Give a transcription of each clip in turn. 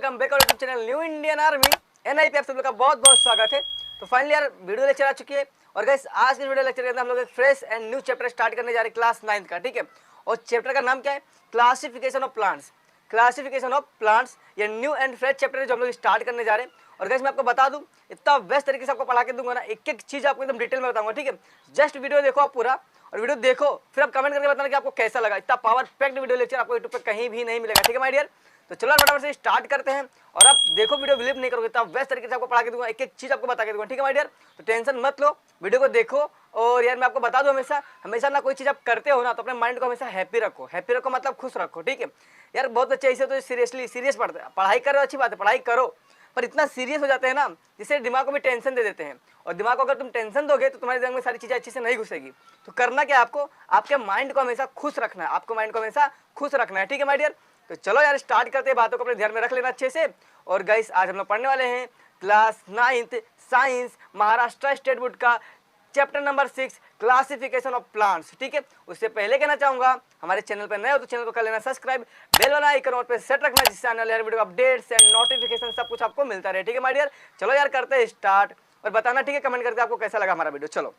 Welcome back YouTube channel new Indian army NIP. आप सब लोग का बहुत बहुत स्वागत है। तो फाइनली यार वीडियो लेक्चर आ चुकी है और गाइस आज के वीडियो लेक्चर के अंदर हम लोग एक fresh and new chapter start करने जा रहे हैं क्लास 9 का, ठीक है। और चैप्टर का नाम क्या है? Classification of plants. Classification of plants ये न्यू एंड फ्रेश चैप्टर है जो हम लोग स्टार्ट करने जा रहे हैं। और गाइस मैं आपको बता दूं, इतना बेस्ट तरीके से आपको पढ़ा के दूंगा ना, एक एक चीज आपको एकदम डिटेल में बताऊंगा, ठीक है। जस्ट वीडियो देखो आप पूरा, और वीडियो देखो फिर आप कमेंट करके बताना कि आपको कैसा लगा। इतना पावर पैक्ड वीडियो लेक्चर आपको यूट्यूब पे कहीं भी नहीं मिलेगा, ठीक है माय डियर। तो चलो फटाफट से स्टार्ट करते हैं। और आप देखो वीडियो बिलीव नहीं करोगे, इतना बेस्ट तरीके से आपको पढ़ा के दूंगा, एक एक चीज आपको बता के दूंगा, ठीक है माय डियर। तो टेंशन मत लो, वीडियो को देखो। और यार मैं आपको बता दूं, हमेशा हमेशा ना कोई चीज आप करते हो ना तो अपने माइंड को हमेशा हैप्पी रखो। हैप्पी रखो मतलब खुश रखो, ठीक है। यार बहुत बच्चे ऐसे तो सीरियस पढ़ते हैं, पढ़ाई करो अच्छी बात है, पढ़ाई करो, पर इतना सीरियस हो जाते हैं ना जिससे दिमाग को भी टेंशन दे देते हैं। और दिमाग को अगर तुम टेंशन दोगे तो तुम्हारे दिमाग में सारी चीजें अच्छे से नहीं घुसेगी। तो करना क्या आपको, आपके माइंड को हमेशा खुश रखना है, आपको माइंड को हमेशा खुश रखना है, ठीक है माय डियर। तो चलो यार स्टार्ट करते हैं, बातों को अपने ध्यान में रख लेना अच्छे से। और गाइस आज हम लोग पढ़ने वाले हैं class 9th science Maharashtra state board का chapter number 6 classification of plants, ठीक है। उससे पहले कहना चाहूंगा, हमारे चैनल पर नए हो तो चैनल को कर लेना सब्सक्राइब, बेल वाला आइकन और पे सेट रखना जिससे आने वाले वीडियो अपडेट्स एंड नोटिफिकेशन सब कुछ आपको मिलता रहे, ठीक है माय डियर। चलो यार करते हैं स्टार्ट, और बताना ठीक है कमेंट करके आपको कैसा लगा हमारा वीडियो। चलो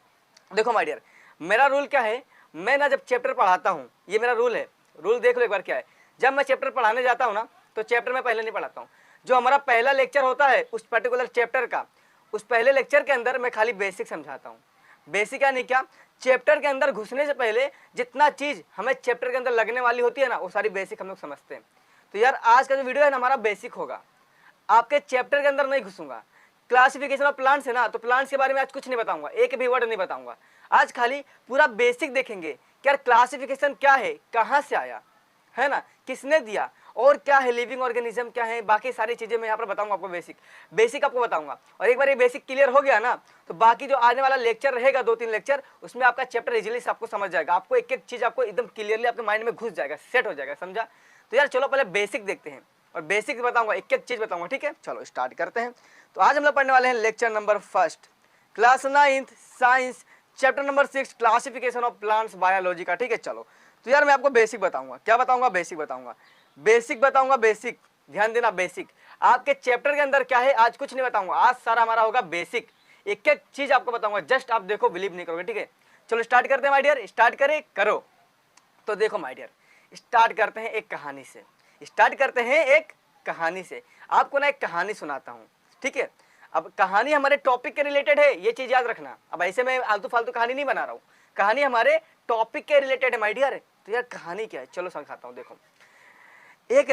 देखो माय डियर, मेरा रूल क्या है, मैं ना जब चैप्टर पढ़ाता हूँ, ये मेरा रूल है, रूल देख लो एक बार क्या है। जब मैं चैप्टर पढ़ाने जाता हूँ ना तो चैप्टर में पहले नहीं पढ़ाता हूँ। जो हमारा पहला लेक्चर होता है उस पर्टिकुलर चैप्टर का, उस पहले लेक्चर के अंदर मैं खाली बेसिक समझाता हूँ। बेसिक यानी क्या, चैप्टर के अंदर घुसने से पहले जितना चीज हमें चैप्टर के अंदर लगने वाली होती है ना वो सारी बेसिक हम लोग समझते हैं। तो यार आज का जो वीडियो है ना हमारा बेसिक होगा, आपके चैप्टर के अंदर नहीं घुसूंगा। क्लासिफिकेशन ऑफ प्लांट्स है ना, तो प्लांट्स के बारे में आज कुछ नहीं बताऊंगा, एक भी वर्ड नहीं बताऊंगा। आज खाली पूरा बेसिक देखेंगे कि यार क्लासिफिकेशन क्या है, कहाँ से आया है ना, किसने दिया, और क्या है लिविंग ऑर्गेनिज्म क्या है, बाकी सारी चीजें मैं यहाँ पर बताऊंगा आपको। बेसिक आपको बताऊंगा। और एक बार ये बेसिक क्लियर हो गया ना तो बाकी जो आने वाला लेक्चर रहेगा 2-3 लेक्चर, उसमें आपका चैप्टर इजीली आपको समझ जाएगा। आपको एक एक चीज आपको एकदम क्लियरली आपके माइंड में घुस जाएगा, सेट हो जाएगा, समझा। तो यार चलो पहले बेसिक देखते हैं और बेसिक बताऊंगा, एक एक चीज बताऊंगा, ठीक है। चलो स्टार्ट करते हैं। तो आज हम लोग पढ़ने वाले हैं lecture number 1 class 9th science chapter number 6 classification of plants biology का, ठीक है। चलो तो यार मैं आपको बेसिक बताऊंगा, क्या बताऊंगा, बेसिक बताऊंगा, बेसिक बताऊंगा, बेसिक ध्यान देना। बेसिक आपके चैप्टर के अंदर क्या है आज कुछ नहीं बताऊंगा, आज सारा हमारा होगा बेसिक, एक एक चीज आपको बताऊंगा, जस्ट आप देखो बिलीव नहीं करोगे, ठीक है। चलो स्टार्ट करते हैं माय डियर, स्टार्ट करें करो। तो देखो माय डियर स्टार्ट करते हैं एक कहानी से, स्टार्ट करते हैं एक कहानी से। आपको ना एक कहानी सुनाता हूँ, ठीक है। अब कहानी हमारे टॉपिक के रिलेटेड है, ये चीज याद रखना। अब ऐसे मैं आलतू फालतू कहानी नहीं बना रहा हूँ, कहानी हमारे टॉपिक के रिलेटेड है माय डियर। तो यार कहानी क्या है चलो समझाता हूँ। देखो एक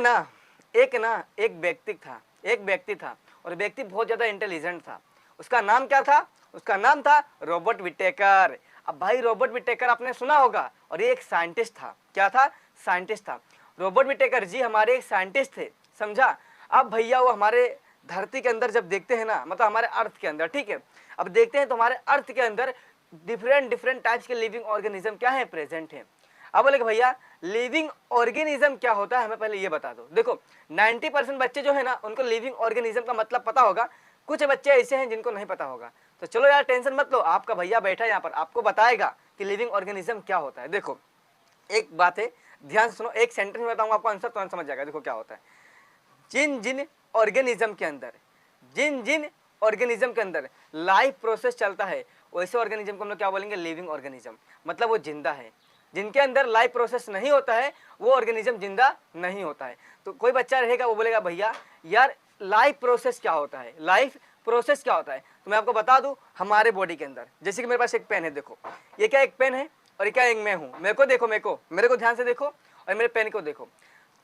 व्यक्ति था और व्यक्ति बहुत ज्यादा इंटेलिजेंट था। उसका नाम क्या था? उसका नाम था रॉबर्ट विटेकर। अब भाई रॉबर्ट विटेकर आपने सुना होगा, और ये एक साइंटिस्ट था। क्या था? साइंटिस्ट था। रॉबर्ट विटेकर जी हमारे एक साइंटिस्ट थे, समझा। अब भैया वो हमारे धरती के अंदर जब देखते हैं ना, मतलब हमारे अर्थ के अंदर, ठीक है। अब देखते हैं तो हमारे अर्थ के अंदर डिफरेंट टाइप्स के लिविंग ऑर्गेनिज्म क्या है, प्रेजेंट है। अब बोले कि भैया लिविंग ऑर्गेनिज्म क्या होता है, हमें पहले ये बता दो। देखो 90% बच्चे जो है ना उनको लिविंग ऑर्गेनिज्म का मतलब पता होगा, कुछ बच्चे ऐसे हैं जिनको नहीं पता होगा। तो चलो यार टेंशन मत लो, आपका भैया बैठा है यहाँ पर, आपको बताएगा कि लिविंग ऑर्गेनिज्म क्या होता है। देखो एक बात है, ध्यान से सुनो, एक सेंटेंस में बताऊंगा आपको, आंसर तुरंत समझ जाएगा। देखो क्या होता है, जिन जिन ऑर्गेनिज्म के अंदर लाइफ प्रोसेस चलता है वैसे ऑर्गेनिज्म को हम लोग क्या बोलेंगे, लिविंग ऑर्गेनिज्म। मतलब वो जिंदा है। जिनके अंदर लाइफ प्रोसेस नहीं होता है वो ऑर्गेनिज्म जिंदा नहीं होता है। तो कोई बच्चा रहेगा वो बोलेगा भैया यार लाइफ प्रोसेस क्या होता है, लाइफ प्रोसेस क्या होता है। तो मैं आपको बता दूं, हमारे बॉडी के अंदर जैसे कि मेरे पास एक पेन है, देखो ये क्या एक पेन है और ये क्या एक मैं हूं। मेरे को देखो, मेरे को ध्यान से देखो और मेरे पेन को देखो।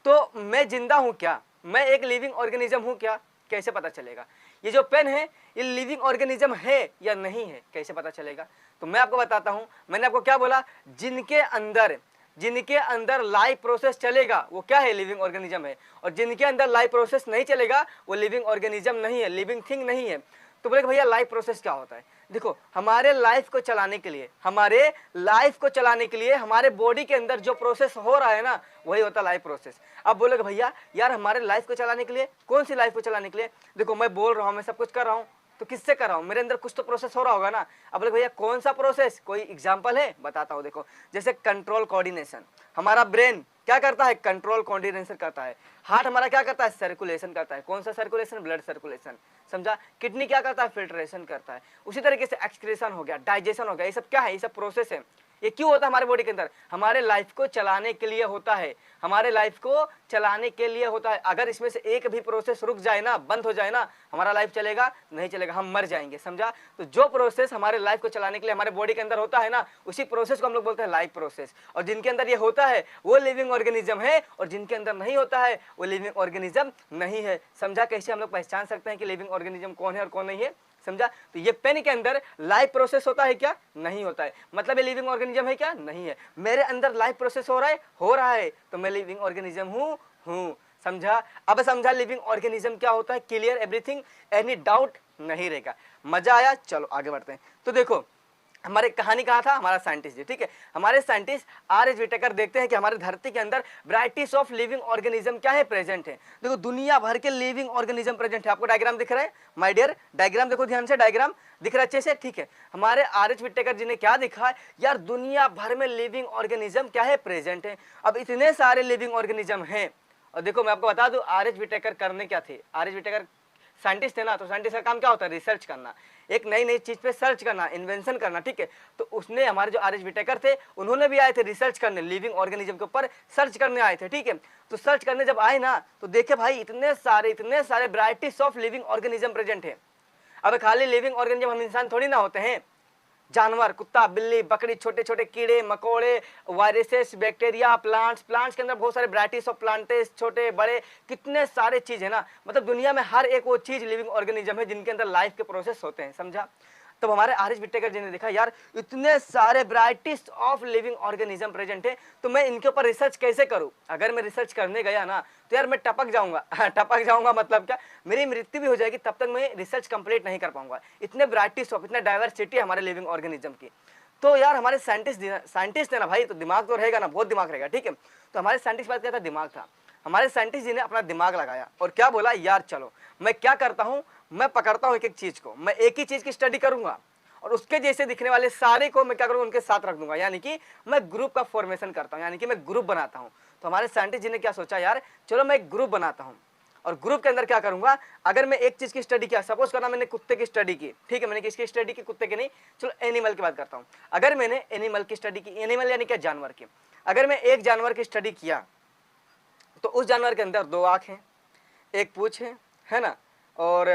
तो मैं जिंदा हूं क्या, मैं एक लिविंग ऑर्गेनिज्म हूं क्या, कैसे पता चलेगा? ये जो पेन है ये लिविंग ऑर्गेनिज्म है या नहीं है, कैसे पता चलेगा? तो मैं आपको बताता हूं, मैंने आपको क्या बोला, जिनके अंदर लाइफ प्रोसेस चलेगा वो क्या है, लिविंग ऑर्गेनिज्म है। और जिनके अंदर लाइफ प्रोसेस नहीं चलेगा वो लिविंग ऑर्गेनिज्म नहीं है, लिविंग थिंग नहीं है। तो बोले भैया लाइफ प्रोसेस क्या होता है? देखो हमारे लाइफ को चलाने के लिए हमारे बॉडी के अंदर जो प्रोसेस हो रहा है ना वही होता है लाइफ प्रोसेस। अब बोलोगे भैया यार हमारे लाइफ को चलाने के लिए, कौन सी लाइफ को चलाने के लिए? देखो मैं बोल रहा हूँ, मैं सब कुछ कर रहा हूँ, तो किससे कर रहा हूँ, मेरे अंदर कुछ तो प्रोसेस हो रहा होगा ना। अब बोले भैया कौन सा प्रोसेस, कोई एग्जांपल है? बताता हूँ। देखो जैसे कंट्रोल कोऑर्डिनेशन, हमारा ब्रेन क्या करता है, कंट्रोल कोऑर्डिनेशन करता है। हार्ट हमारा क्या करता है, सर्कुलेशन करता है। कौन सा सर्कुलेशन, ब्लड सर्कुलेशन, समझा। किडनी क्या करता है, फिल्ट्रेशन करता है। उसी तरीके से एक्सक्रीशन हो गया, डाइजेशन हो गया, ये सब क्या है, ये सब प्रोसेस है। ये क्यों होता है हमारे बॉडी के अंदर, हमारे लाइफ को चलाने के लिए होता है, हमारे लाइफ को चलाने के लिए होता है। अगर इसमें से एक भी प्रोसेस रुक जाए ना, बंद हो जाए ना, हमारा लाइफ चलेगा नहीं, चलेगा, हम मर जाएंगे, समझा। तो जो प्रोसेस हमारे लाइफ को चलाने के लिए हमारे बॉडी के अंदर होता है ना, उसी प्रोसेस को हम लोग बोलते हैं लाइफ प्रोसेस। और जिनके अंदर ये होता है वो लिविंग ऑर्गेनिज्म है, और जिनके अंदर नहीं होता है वो लिविंग ऑर्गेनिज्म नहीं है, समझा। कैसे हम लोग पहचान सकते हैं कि लिविंग ऑर्गेनिज्म कौन है और कौन नहीं है, समझा। तो ये पेन के अंदर लाइफ प्रोसेस होता है क्या, नहीं होता है, मतलब ये लिविंग ऑर्गेनिज्म है क्या, नहीं है। मेरे अंदर लाइफ प्रोसेस हो रहा है, तो मैं लिविंग ऑर्गेनिज्म हूँ, समझा। अब समझा लिविंग ऑर्गेनिज्म क्या होता है, क्लियर एवरीथिंग, एनी डाउट नहीं रहेगा। मजा आया, चलो आगे बढ़ते हैं। तो देखो हमारे कहानी कहा था, हमारा साइंटिस्ट जी, ठीक है। हमारे साइंटिस्ट R.H. विटेकर देखते हैं कि हमारे धरती के अंदर वैरायटीज ऑफ लिविंग ऑर्गेनिज्म क्या है, प्रेजेंट है। देखो दुनिया भर के लिविंग ऑर्गेनिज्म प्रेजेंट है। आपको डायग्राम दिख रहा है माय डियर, डायग्राम देखो ध्यान से, डायग्राम दिख रहा है अच्छे से, ठीक है। हमारे R.H. विटेकर जी ने क्या दिखा है यार, दुनिया भर में लिविंग ऑर्गेनिज्म क्या है, प्रेजेंट है। अब इतने सारे लिविंग ऑर्गेनिज्म हैं, और देखो मैं आपको बता दूं R.H. विटेकर करने क्या थे। R.H. विटेकर साइंटिस्ट है ना, तो साइंटिस्ट का काम क्या होता है, रिसर्च करना, एक नई नई चीज पे सर्च करना, इन्वेंशन करना, ठीक है। तो उसने, हमारे जो R.H. विटेकर थे, उन्होंने भी आए थे रिसर्च करने, लिविंग ऑर्गेनिज्म के ऊपर सर्च करने आए थे, ठीक है। तो सर्च करने जब आए ना, तो देखे भाई इतने सारे varieties of living organism present है। अब खाली लिविंग ऑर्गेनिज्म हम इंसान थोड़ी ना होते हैं, जानवर, कुत्ता, बिल्ली, बकरी, छोटे छोटे कीड़े मकोड़े, वायरसेस, बैक्टीरिया, प्लांट्स के अंदर बहुत सारे वैरायटीज ऑफ प्लांटेस, छोटे बड़े कितने सारे चीज है ना, मतलब दुनिया में हर एक वो चीज लिविंग ऑर्गेनिज्म है जिनके अंदर लाइफ के प्रोसेस होते हैं, समझा। तब हमारे R.H. विटेकर जी ने देखा यार इतने सारे varieties of living organism present है, तो मैं इनके ऊपर रिसर्च कैसे करूं। अगर मैं रिसर्च करने गया ना, तो यार मैं टपक जाऊंगा टपक जाऊंगा मतलब क्या, मेरी मृत्यु भी हो जाएगी, तब तक मैं रिसर्च कंप्लीट नहीं कर पाऊंगा। इतने वैरायटीज ऑफ, इतना डाइवर्सिटी है हमारे लिविंग ऑर्गेनिज्म की। तो यार हमारे साइंटिस्ट है ना भाई, तो दिमाग तो रहेगा ना, बहुत दिमाग रहेगा, ठीक है। तो हमारे साइंटिस्ट बात क्या था, दिमाग था। हमारे साइंटिस्ट जी ने अपना दिमाग लगाया और क्या बोला, यार चलो मैं क्या करता हूँ, मैं पकड़ता हूँ एक एक चीज को, मैं एक ही चीज की स्टडी करूंगा, और उसके जैसे दिखने वाले सारे को मैं क्या करूंगा, उनके साथ रख दूंगा, यानी कि मैं ग्रुप का फॉर्मेशन करता हूं, यानी कि मैं ग्रुप बनाता हूं। तो हमारे साइंटिस्ट जी ने क्या सोचा, यार चलो मैं एक ग्रुप बनाता हूं, और ग्रुप के अंदर क्या करूंगा, अगर मैं एक चीज की स्टडी किया, सपोज करना मैंने कुत्ते की स्टडी की, ठीक है, मैंने किसकी स्टडी की, कुत्ते की नहीं, चलो एनिमल की बात करता हूं। अगर मैंने एनिमल की स्टडी की, एनिमल यानी क्या, जानवर की, अगर मैं एक जानवर की स्टडी किया, तो उस जानवर के अंदर 2 आंख हैं, एक पूंछ है ना, और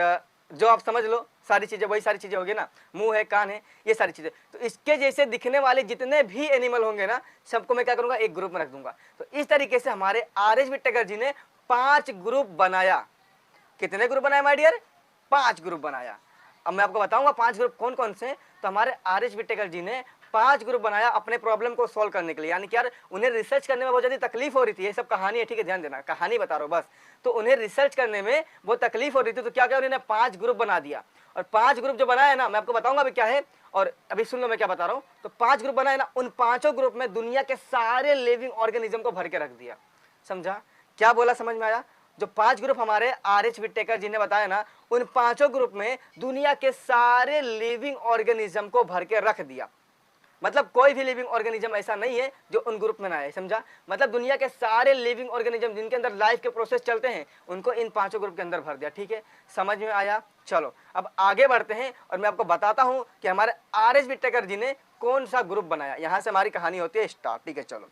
जो आप समझ लो सारी चीजें वही सारी चीजें होगी ना, मुंह है, कान है, ये सारी चीजें। तो इसके जैसे दिखने वाले जितने भी एनिमल होंगे ना, सबको मैं क्या करूंगा, एक ग्रुप में रख दूंगा। तो इस तरीके से हमारे R.H. विटेकर जी ने 5 ग्रुप बनाया। कितने ग्रुप बनाए माय डियर, 5 ग्रुप बनाया। अब मैं आपको बताऊंगा 5 ग्रुप कौन कौन से। तो हमारे R.H. विटेकर जी ने 5 ग्रुप बनाया अपने प्रॉब्लम को सॉल्व करने के लिए, यानी कि यार उन्हें रिसर्च करने में बहुत ज्यादा तकलीफ हो रही थी, ये सब कहानी है, ठीक है, ध्यान देना, कहानी बता रहा हूं बस। तो उन्हें रिसर्च करने में बहुत तकलीफ हो रही थी, तो क्या उन्होंने 5 ग्रुप बना दिया। और 5 ग्रुप जो बनाया ना, मैं आपको बताऊंगा अभी क्या है, और अभी सुन लो मैं क्या बता रहा हूँ। तो 5 ग्रुप बनाए ना, उन 5 ग्रुप में दुनिया के सारे लिविंग ऑर्गेनिज्म को भर के रख दिया, समझा। क्या बोला, समझ में आया। जो 5 ग्रुप हमारे R.H. विटेकर जी ने बताया ना, उन 5 ग्रुप में दुनिया के सारे लिविंग ऑर्गेनिज्म को भर के रख दिया। मतलब कोई भी लिविंग ऑर्गेनिज्म ऐसा नहीं है जो उन ग्रुप में ना आए, समझा। मतलब दुनिया के सारे लिविंग ऑर्गेनिज्म जिनके अंदर लाइफ के प्रोसेस चलते हैं, उनको इन 5 ग्रुप के अंदर भर दिया, ठीक है, समझ में आया। चलो अब आगे बढ़ते हैं और मैं आपको बताता हूं कि हमारे R.H. विटेकर जी ने कौन सा ग्रुप बनाया। यहां से हमारी कहानी होती है स्टार्ट, ठीक है। चलो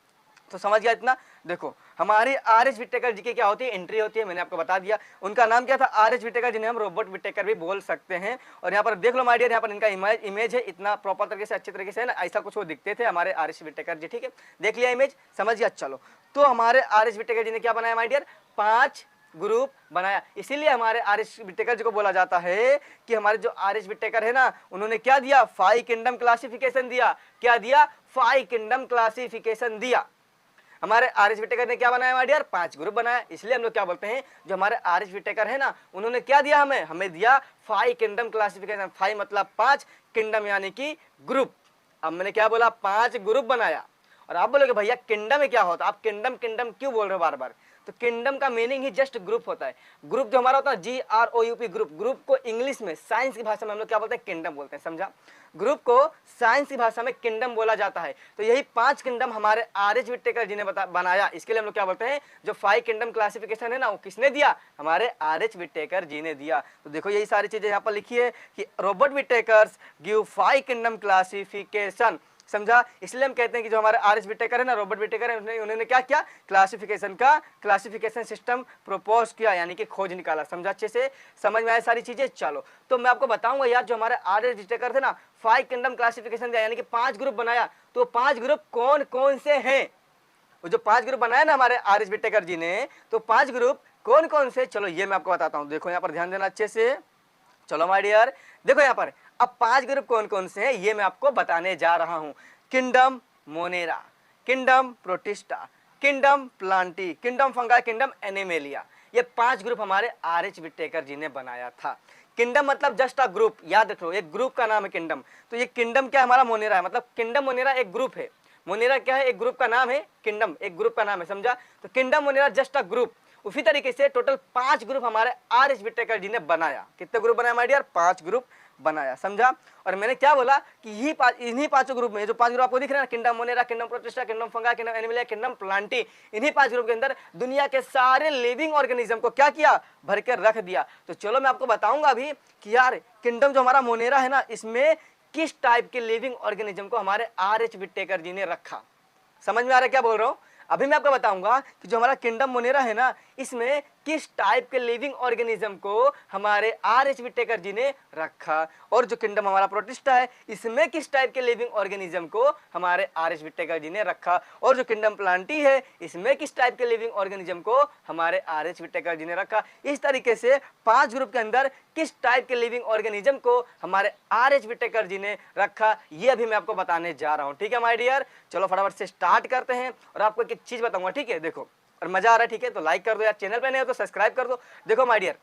तो समझ गया इतना। देखो हमारी R.H. विटेकर जी की क्या होती है, एंट्री होती है, मैंने आपको बता दिया। उनका नाम क्या था, R.H. विटेकर, जिन्हें हम रॉबर्ट विटेकर भी बोल सकते हैं। और यहाँ पर देख लो माय डियर, यहाँ पर इनका इमेज है, इतना प्रॉपर तरीके से, अच्छे तरीके से है ना, ऐसा कुछ वो दिखते थे हमारे R.H. विटेकर जी, ठीक है। देख लिया इमेज, समझ गया। चलो तो हमारे R.H. विटेकर जी ने क्या बनाया माय डियर, 5 ग्रुप बनाया। इसीलिए हमारे R.H. विटेकर जी को बोला जाता है कि हमारे जो R.H. विटेकर है ना, उन्होंने क्या दिया, 5 किंगडम क्लासिफिकेशन दिया। क्या दिया, 5 किंगडम क्लासिफिकेशन दिया। हमारे R.H. विटेकर ने क्या बनाया माय डियर, 5 ग्रुप बनाया। इसलिए हम लोग क्या बोलते हैं, जो हमारे R.H. विटेकर है ना, उन्होंने क्या दिया, हमें दिया 5 किंगडम क्लासिफिकेशन। 5 मतलब 5, किंगडम यानी कि ग्रुप। अब मैंने क्या बोला, 5 ग्रुप बनाया। और आप बोलोगे भैया किंगडम में क्या होता है, आप किंगडम किंगडम क्यों बोल रहे हो बार बार। तो किंगडम का मीनिंग ही जस्ट ग्रुप होता है। ग्रुप जो हमारा होता है GROUP ग्रुप, ग्रुप को इंग्लिश में साइंस की भाषा में हम लोग क्या बोलते हैं, किंगडम बोलते हैं, समझा। ग्रुप को साइंस की भाषा में किंगडम बोला जाता है। तो यही 5 किंगडम हमारे आर.एच. विटेकर जी ने बनाया, इसके लिए हम लोग क्या बोलते हैं, जो 5 किंगडम क्लासिफिकेशन है ना, वो किसने दिया, हमारे आर.एच. विटेकर जी ने दिया। तो देखो यही सारी चीजें यहाँ पर लिखी है कि Robert Whittaker's give 5 kingdom classification, समझा। इसलिए हम कहते हैं कि जो हमारे आर.एच. विटेकर है ना, रॉबर्ट विटेकर है, उन्होंने क्या किया, क्लासिफिकेशन सिस्टम प्रपोज किया, यानी कि खोज निकाला, समझा। अच्छे से समझ में आया सारी चीजें। चलो तो मैं आपको बताऊंगा यार, जो हमारे आर.एच. विटेकर थे ना, 5 किंगडम क्लासिफिकेशन दिया, यानी कि 5 ग्रुप बनाया। तो 5 ग्रुप कौन कौन से हैं, वो जो 5 ग्रुप बनाया ना हमारे आर.एच. विटेकर जी ने, तो 5 ग्रुप कौन कौन से, चलो ये मैं आपको बताता हूँ। देखो यहाँ पर ध्यान देना अच्छे से, चलो माय डियर, देखो यहाँ पर अब 5 ग्रुप कौन कौन से हैं ये मैं आपको बताने जा रहा हूं। Kingdom Monera, kingdom Protista, kingdom Plantae, kingdom Fungi, kingdom Animalia, ये 5 ग्रुप हमारे आर.एच. विटेकर जी ने बनाया था। किंगडम मतलब जस्ट अ ग्रुप, याद रखो एक ग्रुप का नाम है किंगडम। तो ये किंगडम क्या हमारा मोनेरा है, मतलब किंगडम मोनेरा एक ग्रुप है। मोनेरा क्या है, एक ग्रुप का नाम है, किंगडम एक ग्रुप का नाम है, समझा। तो kingdom Monera just a group. उसी तरीके से टोटल 5 ग्रुप हमारे आर.एच. विटेकर जी ने बनाया। कितने ग्रुप बनाया माय डियर, 5 ग्रुप बनाया, समझा। और मैंने क्या बोला कि इन्हीं 5 ग्रुप में, जो 5 ग्रुप आपको दिख रहे हैं, kingdom Monera, kingdom Protista, kingdom Fungi, kingdom Animalia, kingdom Plantae, इन्हीं 5 ग्रुप के अंदर दुनिया के सारे लिविंग ऑर्गेनिज्म को क्या किया, भर कर रख दिया। तो चलो मैं आपको बताऊंगा अभी कि यार किंगडम जो हमारा मोनेरा है ना, इसमें किस टाइप के लिविंग ऑर्गेनिज्म को हमारे आर.एच. विटेकर जी ने रखा। समझ में आ रहा है क्या बोल रहा हूं। अभी मैं आपको बताऊंगा कि जो हमारा किंगडम मोनेरा है ना, इसमें किस टाइप के लिविंग ऑर्गेनिज्म को हमारे आर.एच. विटेकर जी ने रखा, और जो किंगडम हमारा प्रोटिस्टा है, इसमें किस टाइप के लिविंग ऑर्गेनिज्म को हमारे आर.एच. विटेकर जी ने रखा, और जो किंगडम प्लांटी है, इसमें किस टाइप के लिविंग ऑर्गेनिज्म को हमारे आर.एच. विटेकर जी ने रखा। इस तरीके से 5 ग्रुप के अंदर किस टाइप के लिविंग ऑर्गेनिज्म को हमारे आर.एच. विटेकर जी ने रखा, ये अभी मैं आपको बताने जा रहा हूं, ठीक है माय डियर। चलो फटाफट से स्टार्ट करते हैं, और आपको एक चीज बताऊंगा, ठीक है। देखो और मजा आ रहा है, ठीक है, तो लाइक कर दो यार, चैनल पे नहीं हो तो सब्सक्राइब कर दो। देखो माय डियर,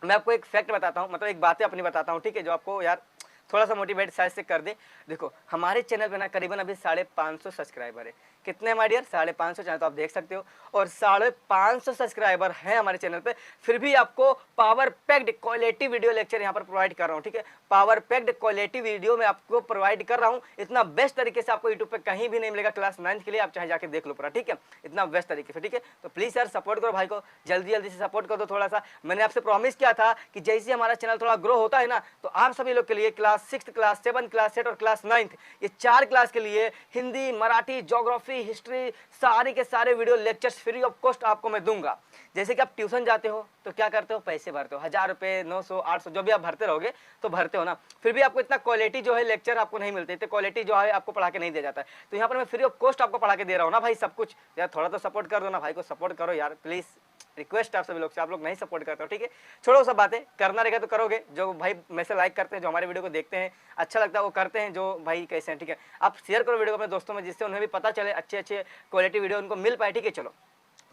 मैं आपको एक फैक्ट बताता हूँ, मतलब एक बातें अपनी बताता हूँ, ठीक है, जो आपको यार थोड़ा सा मोटिवेट शायद से कर दे। देखो हमारे चैनल पे ना करीबन अभी 550 सब्सक्राइबर है। कितने माय डियर, 550 चैनल, तो आप देख सकते हो। और 550 सब्सक्राइबर हैं हमारे चैनल पे, फिर भी आपको power packed quality video lecture यहाँ पर प्रोवाइड कर रहा हूँ, ठीक है। पावर पैक्ड क्वालिटी वीडियो मैं आपको प्रोवाइड कर रहा हूँ, इतना बेस्ट तरीके से आपको यूट्यूब पे कहीं भी नहीं मिलेगा। क्लास 9 के लिए आप चाहे जाके देख लो पूरा, ठीक है, इतना बेस्ट तरीके से, ठीक है। तो प्लीज यार सपोर्ट करो भाई को, जल्दी जल्दी से सपोर्ट कर दो थोड़ा सा। मैंने आपसे प्रॉमिस किया था कि जैसे हमारा चैनल थोड़ा ग्रो होता है ना, तो आप सभी लोग के लिए क्लास 6, क्लास 7, क्लास 8 और क्लास 9, ये 4 क्लास के लिए हिंदी, मराठी, ज्योग्राफी, हिस्ट्री, सारे के सारे video lectures free of cost आपको मैं दूंगा। जैसे कि आप ट्यूशन जाते हो तो क्या करते हो, पैसे भरते हो, 1000 रुपए, 900, 800, जो भी आप भरते रहोगे तो भरते हो ना, फिर भी आपको इतना क्वालिटी जो है लेक्चर आपको नहीं मिलते, इतने क्वालिटी जो है आपको पढ़ा के नहीं दिया जाता है। तो यहाँ पर मैं फ्री ऑफ कॉस्ट आपको पढ़ा के दे रहा हूँ ना भाई, सब कुछ। यार थोड़ा तो सपोर्ट कर दो ना भाई को, सपोर्ट करो यार प्लीज, रिक्वेस्ट आप सभी लोग से, आप लोग नहीं सपोर्ट करते हो, ठीक है। छोड़ो सब बातें, करना रहेगा तो करोगे। जो भाई मैसेज लाइक करते हैं, जो हमारे वीडियो को देखते हैं, अच्छा लगता है वो करते हैं, जो भाई कैसे हैं, ठीक है। आप शेयर करो वीडियो को अपने दोस्तों में, जिससे उन्हें भी पता चले, अच्छे अच्छे क्वालिटी वीडियो उनको मिल पाए, ठीक है। चलो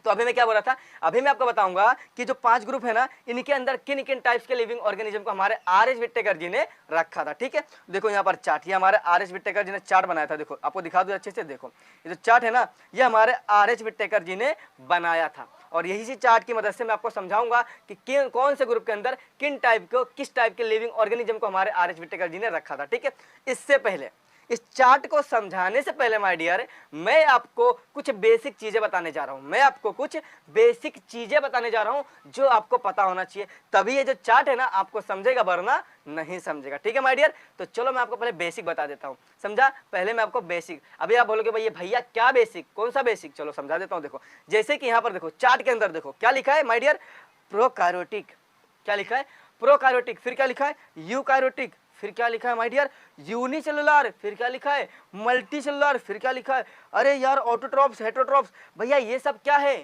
तो अभी मैं क्या बोल रहा था, अभी मैं आपको बताऊंगा कि जो 5 ग्रुप है ना, इनके अंदर किन किन टाइप्स के लिविंग ऑर्गेनिज्म को हमारे आर.एच. विटेकर जी ने रखा था, ठीक है। देखो यहाँ पर चार्ट, ये हमारे आर.एच. विटेकर जी ने चार्ट बनाया था। देखो आपको दिखा दो अच्छे से, देखो ये जो चार्ट है ना, ये हमारे आर.एच. विटेकर जी ने बनाया था। और यही सी चार्ट की मदद से मैं आपको समझाऊंगा कि कौन से ग्रुप के अंदर किन टाइप को, किस टाइप के लिविंग ऑर्गेनिज्म को हमारे आर.एच. विटेकर जी ने रखा था, ठीक है। इससे पहले, इस चार्ट को समझाने से पहले माय डियर, मैं आपको कुछ बेसिक चीजें बताने जा रहा हूं। मैं आपको कुछ बेसिक चीजें बताने जा रहा हूं जो आपको पता होना चाहिए, तभी ये जो चार्ट है ना आपको समझेगा, वरना नहीं समझेगा, ठीक है माय डियर। तो चलो मैं आपको पहले बेसिक बता देता हूं, समझा। पहले मैं आपको बेसिक, अभी आप बोलोगे भाई भैया क्या बेसिक, कौन सा बेसिक, चलो समझा देता हूं। देखो जैसे कि यहाँ पर देखो चार्ट के अंदर देखो क्या लिखा है माय डियर, प्रोकार्योटिक, क्या लिखा है, प्रोकार्योटिक, फिर क्या लिखा है, यूकार्योटिक, फिर क्या लिखा है माय डियर, यूनिसेलुलर, फिर क्या लिखा है, मल्टी सेलुलर, फिर क्या लिखा है, अरे यार ऑटोट्रॉप्स, हेटरोट्रॉप्स, भैया ये सब क्या है,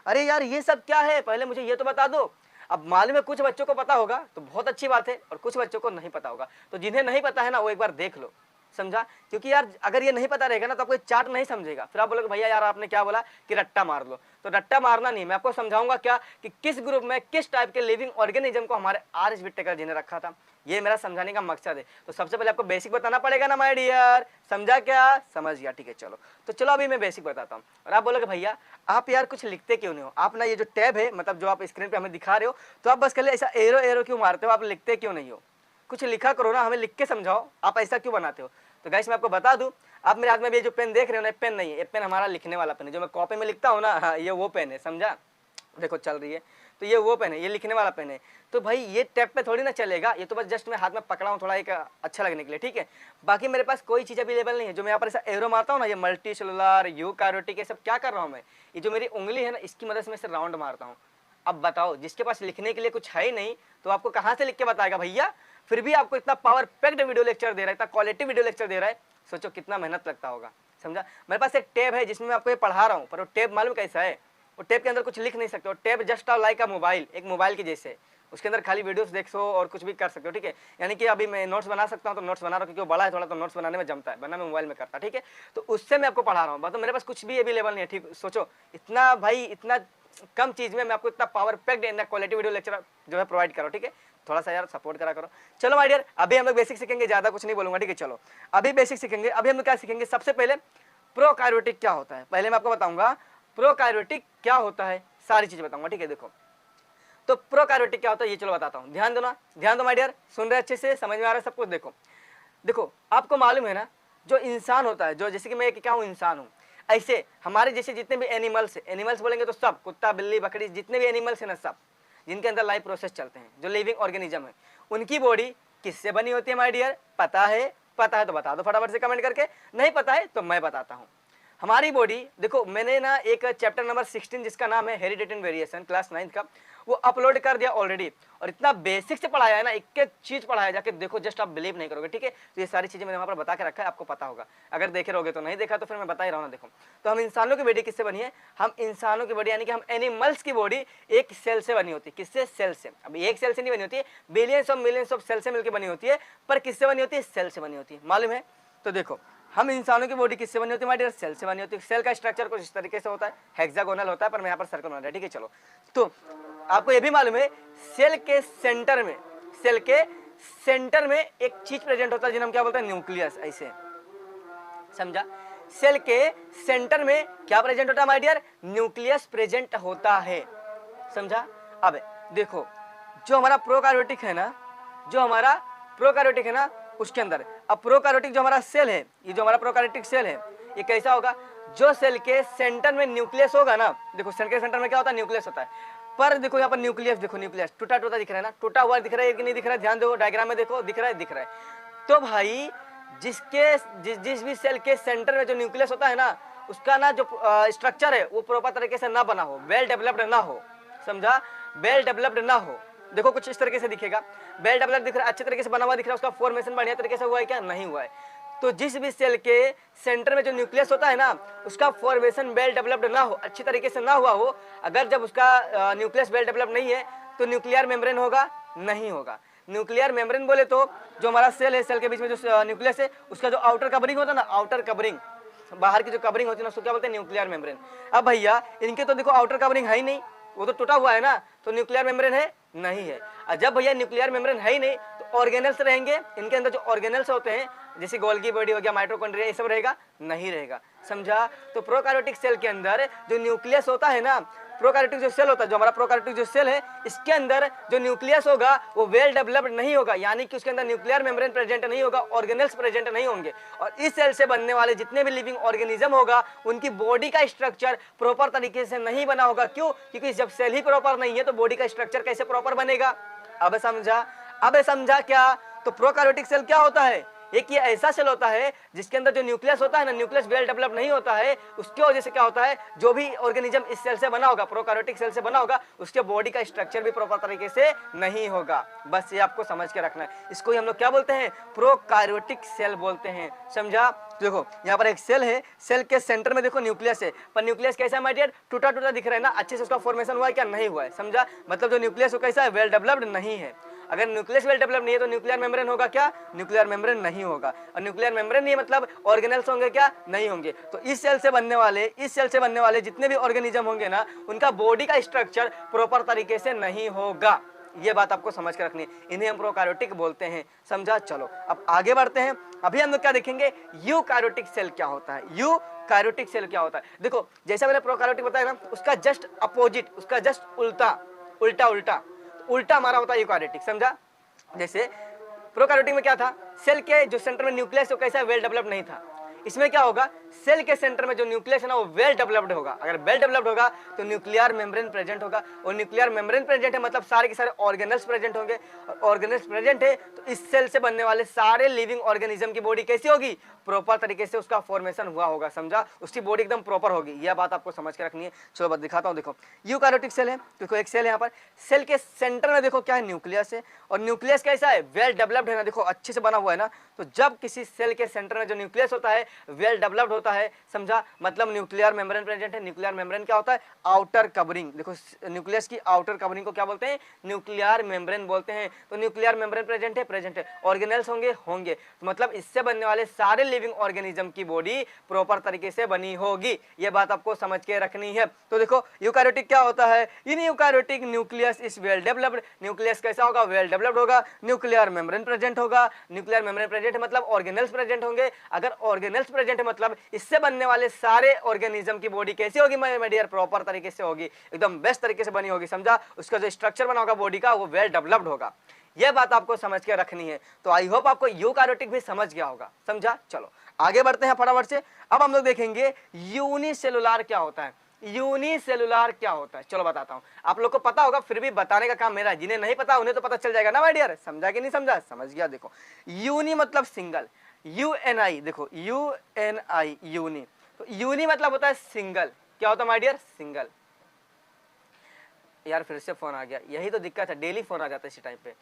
अरे यार ये सब क्या है, पहले मुझे ये तो बता दो। अब मालूम है कुछ बच्चों को पता होगा तो बहुत अच्छी बात है, और कुछ बच्चों को नहीं पता होगा, तो जिन्हें नहीं पता है ना वो एक बार देख लो, समझा। क्योंकि यार अगर ये नहीं पता रहेगा ना तो आपको चार्ट नहीं समझेगा, फिर आप बोलोगे भैया यार आपने क्या बोला कि रट्टा मार लो। तो रट्टा मारना नहीं, मैं आपको समझाऊंगा क्या कि किस ग्रुप में किस टाइप के लिविंग ऑर्गेनिज्म को हमारे आर एस विटेकर जी ने रखा था, ये मेरा समझाने का मकसद है। तो सबसे पहले आपको बेसिक बताना पड़ेगा ना माय डियर, समझा क्या? समझ गया, ठीक है। चलो तो चलो अभी मैं बेसिक बताता हूँ। और आप बोलोगे भैया आप यार कुछ लिखते क्यों नहीं हो? आप ना ये जो टैब है, मतलब जो आप स्क्रीन पे हमें दिखा रहे हो, तो आप बस खाली ऐसा एरो एरो क्यों मारते हो? आप लिखते क्यों नहीं हो? कुछ लिखा करो ना, हमें लिख के समझाओ, आप ऐसा क्यों बनाते हो? तो गाइस मैं आपको बता दूं, आप मेरे हाथ में भी जो पेन देख रहे हो ना, पेन नहीं है, ये पेन हमारा लिखने वाला पेन है, जो मैं कॉपी में लिखता हूँ ना, हाँ ये वो पेन है, समझा? देखो चल रही है, तो ये वो पेन है, ये लिखने वाला पेन है। तो भाई ये टैब पे थोड़ी ना चलेगा, ये तो बस जस्ट मैं हाथ में पकड़ा हूँ थोड़ा एक अच्छा लगने के लिए, ठीक है। बाकी मेरे पास कोई चीज़ अवेलेबल नहीं है। जो मैं यहाँ पर ऐसा एरो मारता हूँ ना, ये मल्टी सेलुलर, यूकारियोटिक, ये सब क्या कर रहा हूँ मैं, ये जो मेरी उंगली है ना, इसकी मदद से मैं इसे राउंड मारता हूँ। अब बताओ, जिसके पास लिखने के लिए कुछ है ही नहीं, तो आपको कहाँ से लिख के बताएगा भैया? फिर भी आपको इतना पावर पैक्ड वीडियो लेक्चर दे रहा है, इतना क्वालिटी वीडियो लेक्चर दे रहा है, सोचो कितना मेहनत लगता होगा, समझा। मेरे पास एक टैब है जिसमें मैं आपको ये पढ़ा रहा हूँ, पर वो टैब मालूम कैसा है? वो टैब के अंदर कुछ लिख नहीं सकते हो। टैब जस्ट लाइक अ मोबाइल, एक मोबाइल के जैसे, उसके अंदर खाली वीडियोस देख सो और कुछ भी कर सकते हो, ठीक है। यानी कि अभी मैं नोट्स बना सकता हूँ, तो नोट्स बना रहा हूँ क्योंकि वो बड़ा है थोड़ा, तो नोट्स बनाने में जमता है, वरना मैं मोबाइल में करता, ठीक है। तो उससे मैं आपको पढ़ा रहा हूँ, मतलब मेरे पास कुछ भी अवेलेबल नहीं है, ठीक। सोचो इतना भाई, इतना कम चीज में मैं आपको इतना power packed and quality video lecture जो है प्रोवाइड करो, ठीक है। थोड़ा सा यार सपोर्ट करा करो। चलो माय डियर, अभी हम लोग बेसिक सीखेंगे, ज्यादा कुछ नहीं बोलूंगा, ठीक है। चलो अभी बेसिक सीखेंगे। अभी हम लोग क्या सीखेंगे? सबसे पहले प्रोकार्योटिक क्या होता है, पहले मैं आपको बताऊंगा प्रोकार्योटिक क्या होता है, सारी चीज बताऊंगा, ठीक है। देखो तो प्रोकार्योटिक क्या होता है ये चलो बताता हूँ, ध्यान दो ना, ध्यान दो माय डियर, सुन रहे अच्छे से, समझ में आ रहा है सब कुछ? देखो देखो आपको मालूम है ना, जो इंसान होता है, जो जैसे कि मैं क्या हूँ, इंसान हूँ, ऐसे हमारे जैसे जितने भी एनिमल्स, एनिमल्स बोलेंगे तो सब, कुत्ता बिल्ली बकरी, जितने भी एनिमल्स है ना, सब जिनके अंदर लाइफ प्रोसेस चलते हैं, जो लिविंग ऑर्गेनिज्म है, उनकी बॉडी किससे बनी होती है माय डियर? पता है? पता है तो बता दो फटाफट से कमेंट करके, नहीं पता है तो मैं बताता हूँ। हमारी बॉडी, देखो मैंने ना एक चैप्टर नंबर 16 जिसका नाम है हेरिडिटी एंड वेरिएशन, क्लास 9 का, वो अपलोड कर दिया ऑलरेडी, और इतना बेसिक से पढ़ाया है ना, एक एक चीज पढ़ाया, जाके देखो, जस्ट आप बिलीव नहीं करोगे, ठीक है। तो ये सारी चीजें मैंने वहां पर बता के रखा है, आपको पता होगा, अगर देखे रहोगे तो, नहीं देखा तो फिर मैं बता ही रहा हूँ ना। देखो तो हम इंसानों की बॉडी किससे बनी है? हम इंसानों की बॉडी यानी कि हम एनिमल्स की बॉडी एक सेल से बनी होती है। किससे? सेल से। अब एक सेल से नहीं बनी होती है, billions of millions of cell से मिलकर बनी होती है, पर किससे बनी होती है? सेल से बनी होती है, मालूम है? तो देखो हम इंसानों की बॉडी किससे बनी होती है माय डियर? सेल से बनी होती है। सेल का स्ट्रक्चर कुछ इस तरीके से होता है, हेक्सागोनल होता है, पर मैं यहाँ पर सर्कल बना रहा है, ठीक है। चलो तो आपको ये भी मालूम है, सेल के सेंटर में, सेल के सेंटर में एक चीज प्रेजेंट होता है जिन्हें हम क्या बोलते हैं? न्यूक्लियस, ऐसे, समझा। सेल के सेंटर में क्या प्रेजेंट होता है माय डियर? न्यूक्लियस प्रेजेंट होता है, समझा। अब देखो जो हमारा प्रोकार्योटिक है ना, जो हमारा प्रोकार्योटिक है ना, उसके अंदर, अब प्रोकार्योटिक जो हमारा सेल है, ये जो हमारा प्रोकार्योटिक सेल है, ये कैसा होगा? जो सेल के सेंटर में न्यूक्लियस होगा ना, देखो सेल के सेंटर में क्या होता है? न्यूक्लियस होता है, पर देखो यहाँ पर न्यूक्लियस, देखो न्यूक्लियस टूटा टूटा दिख रहा है ना, टूटा हुआ दिख रहा है कि नहीं दिख रहा है? ध्यान दो, डायग्राम में देखो, दिख रहा है, दिख रहा है। तो भाई जिसके जिस भी सेल के सेंटर में जो न्यूक्लियस होता है ना, उसका ना जो स्ट्रक्चर है वो प्रॉपर तरीके से ना बना हो, वेल डेवलप्ड ना हो, समझा, वेल डेवलप्ड ना हो। देखो कुछ इस तरीके से दिखेगा, वेल डेवलप्ड दिख रहा है, अच्छे तरीके से बना हुआ दिख रहा है, उसका फॉर्मेशन बढ़िया तरीके से हुआ है क्या? नहीं हुआ है। तो जिस भी सेल के सेंटर में जो न्यूक्लियस होता है ना, उसका फॉर्मेशन वेल डेवलप्ड ना हो, अच्छी तरीके से ना हुआ हो, अगर जब उसका न्यूक्लियस वेल डेवलप्ड नहीं है तो न्यूक्लियर मेम्ब्रेन होगा? नहीं होगा। न्यूक्लियर मेम्ब्रेन बोले तो जो हमारा सेल है, सेल के बीच में जो न्यूक्लियस है, उसका जो आउटर कवरिंग होता है ना, आउटर कवरिंग, बाहर की जो कवरिंग होती है ना, उसको क्या बोलते हैं? Nuclear membrane. अब भैया इनके तो देखो आउटर कवरिंग है ही नहीं, वो तो टूटा हुआ है ना, तो न्यूक्लियर मेम्ब्रेन है? नहीं है। और जब भैया न्यूक्लियर मेम्ब्रेन है ही नहीं, तो ऑर्गेनल्स रहेंगे, इनके अंदर जो ऑर्गेनल्स होते हैं, जैसे गोल्गी बॉडी हो गया, माइटोकॉन्ड्रिया, ये सब रहेगा? नहीं रहेगा, समझा। तो प्रोकार्योटिक सेल के अंदर जो न्यूक्लियस होता है ना, प्रोकार्योटिक जो सेल होता है, जो हमारा प्रोकार्योटिक जो सेल है, इसके अंदर जो न्यूक्लियस होगा वो वेल डेवलप्ड नहीं होगा, यानी कि उसके अंदर न्यूक्लियर मेम्ब्रेन प्रेजेंट नहीं होगा, ऑर्गेनल्स प्रेजेंट नहीं होंगे। और इस सेल से बनने वाले जितने भी लिविंग ऑर्गेनिज्म होगा, उनकी बॉडी का स्ट्रक्चर प्रॉपर तरीके से नहीं बना होगा। क्यों? क्योंकि जब सेल ही प्रॉपर नहीं है तो बॉडी का स्ट्रक्चर कैसे प्रॉपर बनेगा? अब समझा? अब समझा क्या? तो प्रोकार्योटिक सेल क्या होता है? एक ये ऐसा सेल होता है जिसके अंदर जो न्यूक्लियस होता है ना, न्यूक्लियस वेल डेवलप नहीं होता है, उसकी वजह से क्या होता है? जो भी ऑर्गेनिज्म इस सेल से बना होगा, प्रोकार्योटिक सेल से बना होगा, उसके बॉडी का स्ट्रक्चर भी प्रॉपर तरीके से नहीं होगा। बस ये आपको समझ के रखना है। इसको ही हम लोग क्या बोलते हैं? प्रोकार्योटिक सेल बोलते हैं, समझा। देखो यहाँ पर एक सेल है, सेल के सेंटर में देखो न्यूक्लियस है, पर न्यूक्लियस कैसा है माय डियर? टूटा टूटा दिख रहा है ना, अच्छे से उसका फॉर्मेशन हुआ है क्या? नहीं हुआ है, समझा। मतलब जो न्यूक्लियस कैसा है? वेल डेवलप्ड नहीं है। अगर न्यूक्लियस वेल डेवलप्ड नहीं है तो न्यूक्लियर मेम्ब्रेन होगा क्या? न्यूक्लियर मेम्ब्रेन नहीं होगा। और न्यूक्लियर मेम्ब्रेन नहीं मतलब ऑर्गेनेल्स होंगे क्या? नहीं होंगे। तो इस सेल से बनने वाले जितने भी ऑर्गेनिज्म होंगे ना, उनका बॉडी का स्ट्रक्चर प्रॉपर तरीके से नहीं होगा। ये बात आपको समझ के रखनी है। इन्हें हम प्रोकैरियोटिक बोलते हैं, समझा? चलो अब आगे बढ़ते हैं। अभी हम लोग क्या देखेंगे, यूकैरियोटिक सेल क्या होता है। यूकैरियोटिक सेल क्या होता है? देखो जैसा मैंने प्रोकैरियोटिक बताया ना, उसका जस्ट अपोजिट, उसका जस्ट उल्टा हमारा होता है यूकैरियोटिक, समझा? जैसे प्रोकैरियोटिक में क्या था, सेल के जो सेंटर में न्यूक्लियस है कैसा वेल डेवलप्ड नहीं था। इसमें क्या होगा, सेल के सेंटर में जो न्यूक्लियस है ना वो वेल डेवलप्ड होगा। अगर वेल डेवलप्ड होगा तो न्यूक्लियर मेम्ब्रेन प्रेजेंट होगा, और न्यूक्लियर मेम्ब्रेन प्रेजेंट है मतलब सारे के सारे ऑर्गेनल्स प्रेजेंट होंगे। और ऑर्गेनल्स प्रेजेंट है तो इस सेल से बनने वाले सारे लिविंग ऑर्गेनिज्म की बॉडी कैसी होगी? प्रॉपर तरीके से उसका फॉर्मेशन हुआ होगा, समझा? उसकी बॉडी एकदम प्रॉपर होगी। यह बात आपको समझ के रखनी है। चलो बात दिखाता हूँ। देखो यूकैरियोटिक सेल है, देखो एक सेल है यहाँ पर, सेल के सेंटर में देखो क्या है, न्यूक्लियस है। और न्यूक्लियस कैसा है? वेल डेवलप्ड है ना, देखो अच्छे से बना हुआ है ना। तो जब किसी सेल के सेंटर में जो न्यूक्लियस होता है वेल डेवलप्ड होता है, समझा? मतलब न्यूक्लियर मेम्ब्रेन प्रेजेंट है। न्यूक्लियर मेम्ब्रेन क्या होता है? Outer covering. देखो न्यूक्लियस की आउटर कवरिंग को क्या बोलते हैं? न्यूक्लियर मेम्ब्रेन बोलते हैं। तो न्यूक्लियर मेम्ब्रेन प्रेजेंट है। ऑर्गेनेल्स होंगे। तो मतलब इससे बनने वाले सारे लिविंग ऑर्गेनिज्म की बॉडी प्रॉपर तरीके से बनी होगी। ये बात आपको समझ के रखनी है। तो देखो यूकैरियोटिक क्या होता है, in eukaryotic nucleus is well developed. Nucleus कैसा होगा? वेल डेवलप्ड होगा। न्यूक्लियर मेम्ब्रेन प्रेजेंट होगा। न्यूक्लियर मेम्ब्रेन प्रेजेंट है मतलब ऑर्गेनल्स प्रेजेंट होंगे। अगर ऑर्गेनल्स प्रेजेंट है मतलब इससे बनने वाले सारे ऑर्गेनिज्म की बॉडी कैसी होगी माय डियर? प्रॉपर तरीके से होगी, एकदम बेस्ट तरीके से बनी होगी, समझा? उसका जो स्ट्रक्चर बना होगा बॉडी का वो वेल डेवलप्ड होगा। यह बात आपको समझ के रखनी है। तो आई होप आपको यूकैरियोटिक भी समझ गया होगा, समझा? चलो आगे बढ़ते हैं फटाफट से। अब हम लोग देखेंगे यूनिसेलुलर क्या होता है। यूनिसेलुलर क्या होता है, चलो बताता हूं। आप लोग को पता होगा, फिर भी बताने का काम मेरा है। जिन्हें नहीं पता उन्हें तो पता चल जाएगा ना माय डियर। समझा कि नहीं समझा? समझ गया। देखो यूनि मतलब सिंगल, UNI, देखो UNI यूनि। तो यूनि मतलब होता है सिंगल। क्या होता है माय डियर? सिंगल। यार फिर से फोन आ गया, यही तो दिक्कत है, डेली फोन आ जाता है इसी टाइम पे।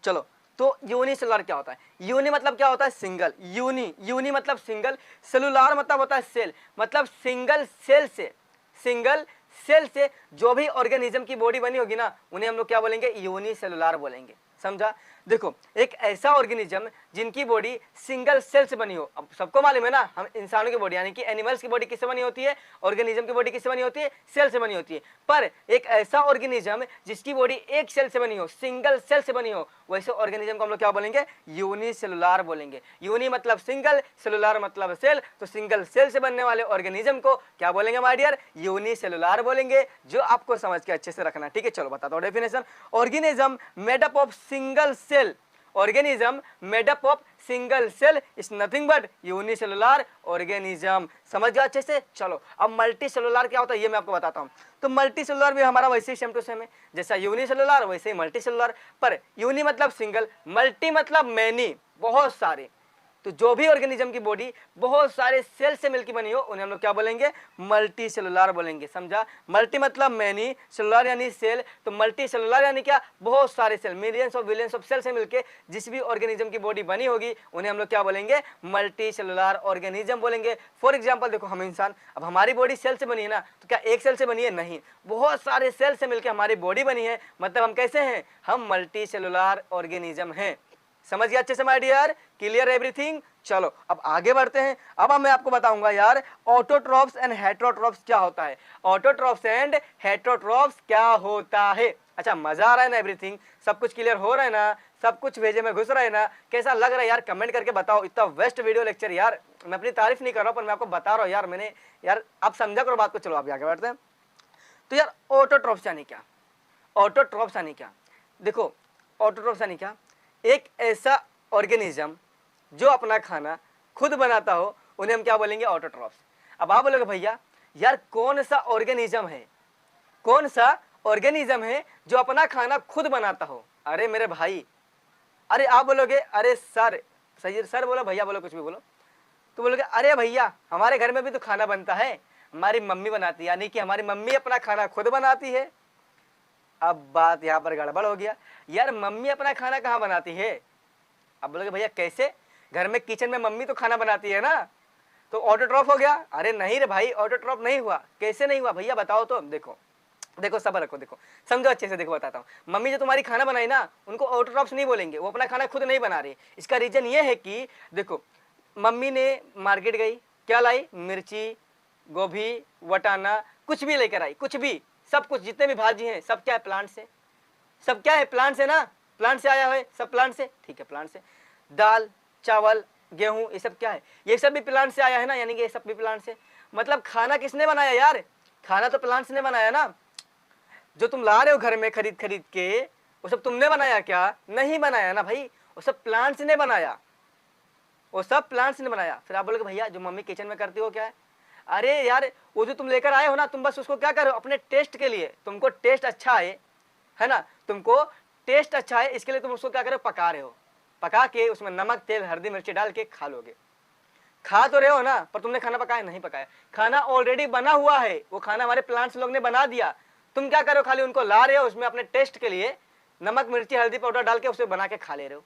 चलो तो यूनिसेलुलर क्या होता है? यूनि मतलब क्या होता है? सिंगल। यूनि मतलब सिंगल। सेलुलर मतलब होता है सेल, मतलब सिंगल सेल से जो भी ऑर्गेनिज्म की बॉडी बनी होगी ना, उन्हें हम लोग क्या बोलेंगे? यूनिसेलुलर बोलेंगे, समझा? देखो एक ऐसा ऑर्गेनिज्म जिनकी बॉडी सिंगल सेल से बनी हो। अब सबको मालूम है ना, हम इंसानों की बॉडी यानी कि एनिमल्स की बॉडी किससे बनी होती है? ऑर्गेनिज्म की बॉडी किससे बनी होती है? सेल से बनी होती है। पर एक ऐसा ऑर्गेनिज्म जिसकी बॉडी एक सेल से बनी हो, सिंगल सेल से बनी हो, वैसे ऑर्गेनिज्म को हम लोग क्या बोलेंगे? यूनिसेलुलर बोलेंगे। यूनि मतलब सिंगल, सेलुलर मतलब सेल। तो सिंगल सेल से बनने वाले ऑर्गेनिज्म को क्या बोलेंगे माय डियर? यूनिसेलुलर बोलेंगे, जो आपको समझ के अच्छे से रखना, ठीक है? चलो बताता हूं definition. Organism made up of single cell, organism made up of single cell is nothing but unicellular organism. समझ गया अच्छे से? चलो अब मल्टी सेलुलर क्या होता है ये मैं आपको बताता हूं। तो मल्टी सेलुलर भी हमारा वैसे ही सेम टू सेम है, जैसा यूनिसेलुलर वैसे ही मल्टी सेलुलर। पर यूनि मतलब सिंगल, मल्टी मतलब मैनी, बहुत सारे। तो जो भी ऑर्गेनिज्म की बॉडी बहुत सारे सेल से मिलकर बनी हो उन्हें हम लोग क्या बोलेंगे? मल्टी सेलुलर बोलेंगे, समझा? मल्टी मतलब मैनी, सेलुलर यानी सेल। तो मल्टी सेलुलर यानी क्या? बहुत सारे cell, millions of billions of cell से मिलके जिस भी ऑर्गेनिज्म की बॉडी बनी होगी उन्हें हम लोग क्या बोलेंगे? मल्टी सेलुलर ऑर्गेनिज्म बोलेंगे। फॉर एग्जाम्पल देखो हम इंसान, अब हमारी बॉडी सेल से बनी है ना, तो क्या एक सेल से बनी है? नहीं, बहुत सारे सेल से मिलकर हमारी बॉडी बनी है। मतलब हम कैसे हैं? हम मल्टी सेलुलर ऑर्गेनिज्म हैं। समझ गया अच्छे से माय डियर? Clear everything? चलो अब आगे बढ़ते हैं। अब मैं आपको बताऊंगा यार ऑटोट्रॉफ्स एंड हेटरोट्रॉफ्स क्या होता है। ऑटोट्रॉफ्स एंड हेटरोट्रॉफ्स क्या होता है? अच्छा मजा आ रहा है ना? एवरीथिंग सब कुछ क्लियर हो रहा है ना? सब कुछ भेजे में घुस रहा है ना? कैसा लग रहा है यार? कमेंट करके बताओ। इतना वेस्ट वीडियो लेक्चर यार, मैं अपनी तारीफ नहीं कर रहा हूं पर मैं आपको बता रहा हूं यार, मैंने यार आप समझा करो बात को। चलो अब आगे बढ़ते हैं। तो यार ऑटोट्रॉफ्स यानी क्या? ऑटोट्रॉफ्स यानी क्या? देखो ऑटोट्रॉफ्स यानी क्या? एक ऐसा ऑर्गेनिज्म जो अपना खाना खुद बनाता हो उन्हें हम क्या बोलेंगे? ऑटोट्रॉफ्स। अब आप बोलोगे भैया यार कौन सा ऑर्गेनिज्म है, कौन सा ऑर्गेनिज्म है जो अपना खाना खुद बनाता हो? अरे मेरे भाई, अरे आप बोलोगे अरे सर, सही सर बोलो, भैया बोलो, कुछ भी बोलो। तो बोलोगे अरे भैया हमारे घर में भी तो खाना बनता है, हमारी मम्मी बनाती है, यानी कि हमारी मम्मी अपना खाना खुद बनाती है। अब बात यहाँ पर गड़बड़ हो गया यार, मम्मी अपना खाना कहाँ बनाती है? अब बोलोगे भैया कैसे? घर में किचन में मम्मी तो खाना बनाती है ना। तो ऑटोट्रॉफ हो गया? अरे नहीं रे भाई, ऑटोट्रॉफ नहीं हुआ। कैसे नहीं हुआ भैया बताओ तो। देखो देखो सबर रखो, देखो समझो अच्छे से, देखो बताता हूँ। मम्मी जो तुम्हारी खाना बनाई ना, उनको ऑटोट्रॉफ्स नहीं बोलेंगे, वो अपना खाना खुद नहीं बना रही। इसका रीजन ये है कि देखो, मम्मी ने मार्केट गई, क्या लाई? मिर्ची, गोभी, वटाना, कुछ भी लेकर आई, कुछ भी, सब कुछ, जितने भी भाजी हैं सब क्या है? प्लांट से। सब क्या है? प्लांट से ना, प्लांट से आया है, सब प्लांट से, ठीक है प्लांट से। दाल, चावल, गेहूं, ये सब क्या है? ये सब भी प्लांट से आया है ना, यानी कि ये सब भी प्लांट से। मतलब खाना किसने बनाया यार? खाना तो प्लांट्स ने बनाया ना। जो तुम ला रहे हो घर में खरीद खरीद के, वो सब तुमने बनाया क्या? नहीं बनाया ना भाई, वो सब प्लांट्स ने बनाया, वो सब प्लांट्स ने बनाया। फिर आप बोलोगे भैया जो मम्मी किचन में करती हो क्या है? अरे यार वो जो तुम लेकर आए हो ना, तुम बस उसको क्या करो, अपने टेस्ट के लिए, तुमको टेस्ट अच्छा है ना, तुमको टेस्ट अच्छा है इसके लिए तुम उसको क्या करो, पका रहे हो। पका के उसमें नमक, तेल, हल्दी, मिर्ची डाल के खा लोगे। खा तो रहे हो ना, पर तुमने खाना पकाया? नहीं पकाया। खाना ऑलरेडी बना हुआ है, वो खाना हमारे प्लांट्स लोग ने बना दिया। तुम क्या करो, खाली उनको ला रहे हो, उसमें अपने टेस्ट के लिए नमक, मिर्ची, हल्दी पाउडर डाल के उसे बना के खा ले रहे हो।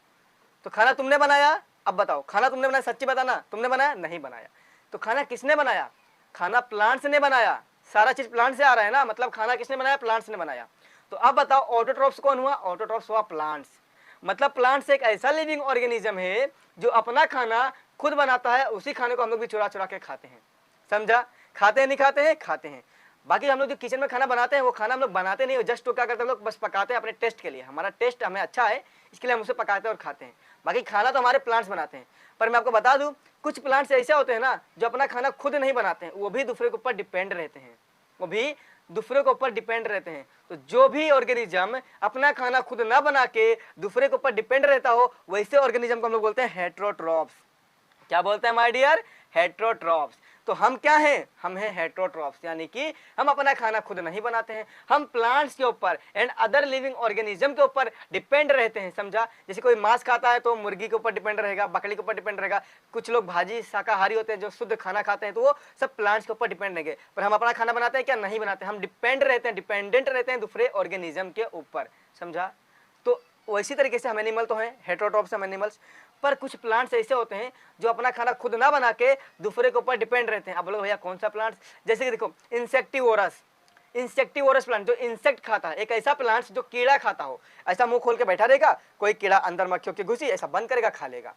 तो खाना तुमने बनाया? अब बताओ, खाना तुमने बनाया? सच्ची बताना, तुमने बनाया? नहीं बनाया। तो खाना किसने बनाया? खाना प्लांट्स ने बनाया। सारा चीज प्लांट से आ रहा है ना, मतलब खाना किसने बनाया? प्लांट्स ने बनाया। तो अब बताओ ऑटोट्रॉफ्स कौन हुआ? ऑटोट्रॉफ्स हुआ प्लांट्स। मतलब प्लांट्स एक ऐसा लिविंग ऑर्गेनिज्म है जो अपना खाना खुद बनाता है, उसी खाने को हम लोग भी चुरा चुरा के खाते हैं। समझा? खाते हैं नहीं खाते हैं? खाते हैं। बाकी हम लोग जो किचन में खाना बनाते हैं, वो खाना हम लोग बनाते नहीं हो, जस्ट तो क्या करते हैं हम लोग, बस पकाते हैं अपने टेस्ट के लिए। हमारा टेस्ट हमें अच्छा है इसके लिए हम उसे पकाते हैं और खाते हैं। बाकी खाना तो हमारे प्लांट्स बनाते हैं। पर मैं आपको बता दूं, कुछ प्लांट्स ऐसे होते हैं ना जो अपना खाना खुद नहीं बनाते हैं, वो भी दूसरे के ऊपर डिपेंड रहते हैं, वो भी दूसरे के ऊपर डिपेंड रहते हैं। तो जो भी ऑर्गेनिज्म अपना खाना खुद ना बना के दूसरे के ऊपर डिपेंड रहता हो, वैसे ऑर्गेनिज्म को हम लोग बोलते हैं हेट्रोट्रॉफ्स। क्या बोलते हैं माय डियर? हेट्रोट्रॉफ्स। तो हम क्या हैं? हम हैं हेट्रोट्रॉफ्स, यानी कि हम अपना खाना खुद नहीं बनाते हैं, हम प्लांट्स के ऊपर एंड अदर लिविंग ऑर्गेनिज्म के ऊपर डिपेंड रहते हैं। समझा? जैसे कोई मांस खाता है तो मुर्गी के ऊपर डिपेंड रहेगा, बकरी के ऊपर डिपेंड रहेगा। कुछ लोग भाजी शाकाहारी होते हैं जो शुद्ध खाना खाते हैं, तो वो सब प्लांट्स के ऊपर डिपेंड रहेंगे। पर हम अपना खाना बनाते हैं क्या? नहीं बनाते। हम डिपेंड रहते हैं, डिपेंडेंट रहते हैं दूसरे ऑर्गेनिज्म के ऊपर। समझा? तो वैसी तरीके से हम एनिमल तो हैं, हेट्रोट्रॉफ्स हम एनिमल्स। पर कुछ प्लांट्स ऐसे होते हैं जो अपना खाना खुद ना बना के दूसरे के ऊपर डिपेंड रहते हैं। अब बोलो भैया कौन सा प्लांट्स? जैसे कि देखो इंसेक्टिवोरस, इंसेक्टिवोरस प्लांट जो इंसेक्ट खाता है, एक ऐसा प्लांट जो कीड़ा खाता हो। ऐसा मुंह खोल के बैठा रहेगा, कोई कीड़ा अंदर मक्खियों की घुसी, ऐसा बंद करेगा, खा लेगा।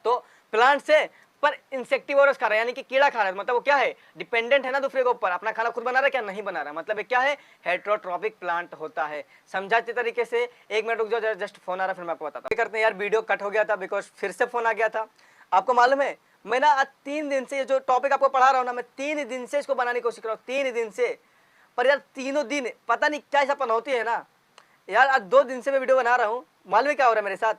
तो प्लांट से, पर इंसेक्टिवोरस खा रहा है, यानी कि कीड़ा खा रहा है, मतलब वो क्या है? डिपेंडेंट है ना दूसरे के ऊपर। अपना खाना खुद बना रहा है क्या? नहीं बना रहा। मतलब ये क्या है? हेट्रोट्रॉपिक प्लांट होता है। समझाते तरीके से? एक मिनट रुक जाओ, जस्ट फोन आ रहा है, फिर मैं आपको बताता हूं। करते हैं यार, वीडियो कट हो गया था बिकॉज फिर से फोन आ गया था। आपको मालूम है मैं ना आज 3 दिन से जो टॉपिक आपको पढ़ा रहा हूँ ना, मैं 3 दिन से इसको बनाने की कोशिश कर रहा हूँ, 3 दिन से। पर यार तीनों दिन पता नहीं क्या ऐसा होती है ना यार। आज 2 दिन से मैं वीडियो बना रहा हूँ, मालूम है क्या हो रहा है मेरे साथ?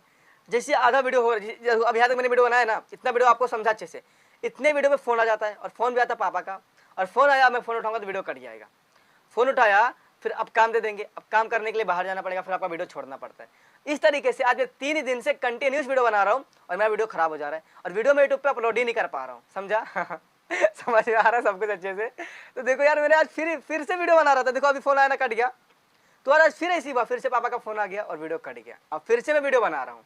जैसे आधा वीडियो हो रहा है, अब यहाँ तक मैंने वीडियो बनाया ना, इतना वीडियो आपको समझा अच्छे से, इतने वीडियो में फोन आ जाता है, और फोन भी आता है पापा का, और फोन आया, मैं फोन उठाऊंगा तो वीडियो कट जाएगा। फोन उठाया, फिर अब काम दे देंगे, अब काम करने के लिए बाहर जाना पड़ेगा, फिर आपका वीडियो छोड़ना पड़ता है। इस तरीके से आज मैं 3 दिन से कंटिन्यूस वीडियो बना रहा हूँ, और मेरा वीडियो खराब हो जा रहा है, और वीडियो मैं यूट्यूब पे अपलोड ही नहीं कर पा रहा हूँ। समझा? समझ में आ रहा है सब कुछ अच्छे से? तो देखो यार, मैंने आज फिर से वीडियो बना रहा था, देखो अभी फोन आया ना, कट गया। तो आज फिर ऐसी बात, फिर से पापा का फोन आ गया और वीडियो कट गया। अब फिर से मैं वीडियो बना रहा हूँ।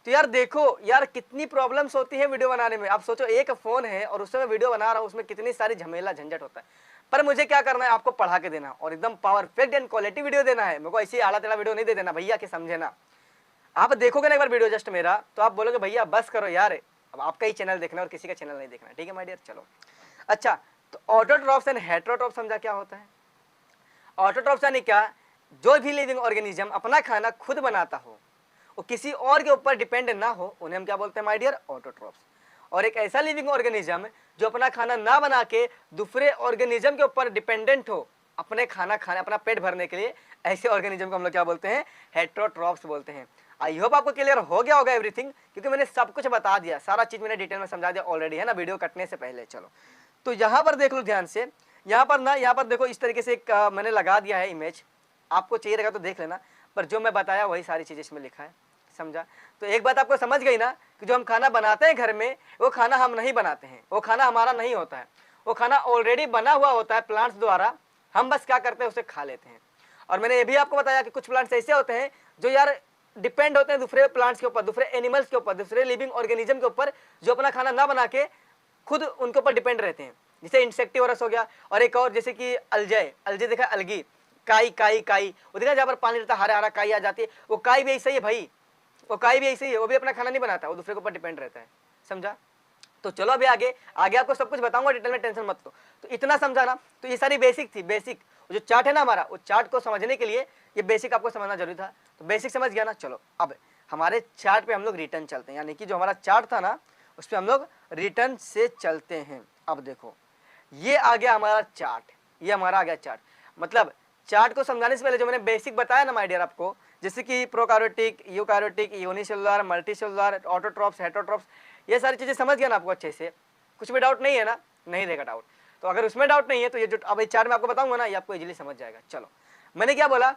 तो यार देखो यार, कितनी प्रॉब्लम्स होती है वीडियो बनाने में। आप सोचो, एक फोन है और उससे मैं वीडियो बना रहा हूँ, उसमें कितनी सारी झमेला झंझट होता है। पर मुझे क्या करना है? आपको पढ़ा के देना और एकदम परफेक्ट एंड क्वालिटी वीडियो देना है। मेरे को ऐसी आला तेला वीडियो नहीं दे देना भैया, के समझे ना? आप देखोगे ना एक बार वीडियो जस्ट मेरा, तो आप बोलोगे भैया बस करो यार, अब आपका ही चैनल देखना और किसी का चैनल नहीं देखना। ठीक है माय डियर? चलो अच्छा, तो ऑटोट्रॉफ्स एंड हेट्रोट्रॉफ्स समझा क्या होता है? ऑटोट्रॉफ्स यानी क्या? जो भी लिविंग ऑर्गेनिज्म अपना खाना खुद बनाता हो, वो किसी और के ऊपर डिपेंड ना हो, उन्हें हम क्या बोलते हैं माय डियर? ऑटोट्रॉफ्स। और एक ऐसा लिविंग ऑर्गेनिज्म जो अपना खाना ना बना के दूसरे ऑर्गेनिज्म के ऊपर डिपेंडेंट हो अपने खाना खाने, अपना पेट भरने के लिए, ऐसे ऑर्गेनिज्म को हम लोग क्या बोलते हैं? हेट्रोट्रॉफ्स बोलते हैं। आई होप आपको क्लियर हो गया होगा एवरीथिंग, क्योंकि मैंने सब कुछ बता दिया, सारा चीज मैंने डिटेल में समझा दिया ऑलरेडी, है ना, वीडियो कटने से पहले। चलो तो यहाँ पर देख लो ध्यान से, यहाँ पर ना, यहाँ पर देखो इस तरीके से एक मैंने लगा दिया है इमेज, आपको चाहिए रहेगा तो देख लेना, पर जो मैं बताया वही सारी चीजें इसमें लिखा है। समझा? तो एक बात आपको समझ गई ना, कि जो हम खाना बनाते हैं घर में, वो खाना हम नहीं बनाते हैं, वो खाना हमारा नहीं होता है, वो खाना ऑलरेडी बना हुआ होता है प्लांट्स द्वारा, हम बस क्या करते हैं? उसे खा लेते हैं। और मैंने ये भी आपको बताया कि कुछ प्लांट्स ऐसे होते हैं जो यार डिपेंड होते हैं दूसरे प्लांट्स के ऊपर, दूसरे एनिमल्स के ऊपर, दूसरे लिविंग ऑर्गेनिज्म के ऊपर, जो अपना खाना ना बना के खुद उनके ऊपर डिपेंड रहते हैं, जैसे इंसेक्टिवोरस हो गया, और एक और जैसे कि अलजय, अलजय देखा, अलगी, काई काई काई, वो देखा जहाँ पर पानी रहता है हरा हरा काई आ जाती है, वो काई भी ऐसा ही है भाई, वो काई भी ऐसे ही है, वो भी अपना खाना नहीं बनाता, वो दूसरे के ऊपर डिपेंड रहता है, समझा। तो चलो अभी आगे आगे आपको सब कुछ बताऊंगा डिटेल में, टेंशन मत लो। तो इतना समझा ना, तो ये सारी बेसिक थी, बेसिक जो चार्ट है ना हमारा, वो चार्ट को समझने के लिए ये बेसिक आपको समझना जरूरी था। तो बेसिक समझ गया ना, चलो अब हमारे चार्ट पे हम लोग रिटर्न चलते हैं, यानी कि जो हमारा चार्ट था ना उस पर हम लोग रिटर्न से चलते हैं। अब देखो ये आ गया हमारा चार्ट, ये हमारा आ गया चार्ट। मतलब चार्ट को समझाने से पहले जो मैंने बेसिक बताया ना माय डियर आपको, जैसे कि prokaryotic, eukaryotic, unicellular, multicellular, autotrophs, heterotrophs, ये सारी चीजें समझ गया ना आपको अच्छे से, कुछ भी डाउट नहीं है ना, नहीं रहेगा डाउट। तो अगर उसमें डाउट नहीं है तो ये जो अब चार्ट में आपको बताऊंगा ना, ये आपको इजीली समझ जाएगा। चलो मैंने क्या बोला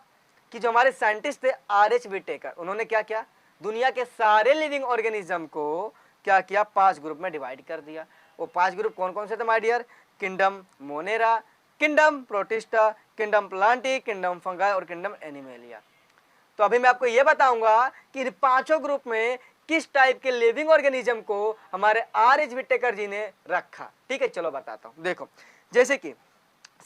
कि जो हमारे साइंटिस्ट थे आर.एच. व्हिटेकर, उन्होंने क्या किया, दुनिया के सारे लिविंग ऑर्गेनिज्म को क्या किया, 5 ग्रुप में डिवाइड कर दिया। वो 5 ग्रुप कौन कौन से थे my dear, kingdom Monera, kingdom Protista, kingdom Plantae, kingdom Fungi और किंगडम एनिमेलिया। तो अभी मैं आपको यह बताऊंगा कि इन 5 ग्रुप में किस टाइप के लिविंग ऑर्गेनिज्म को हमारे आर.एच. व्हिटेकर जी ने रखा। ठीक है, चलो बताता हूं। देखो जैसे कि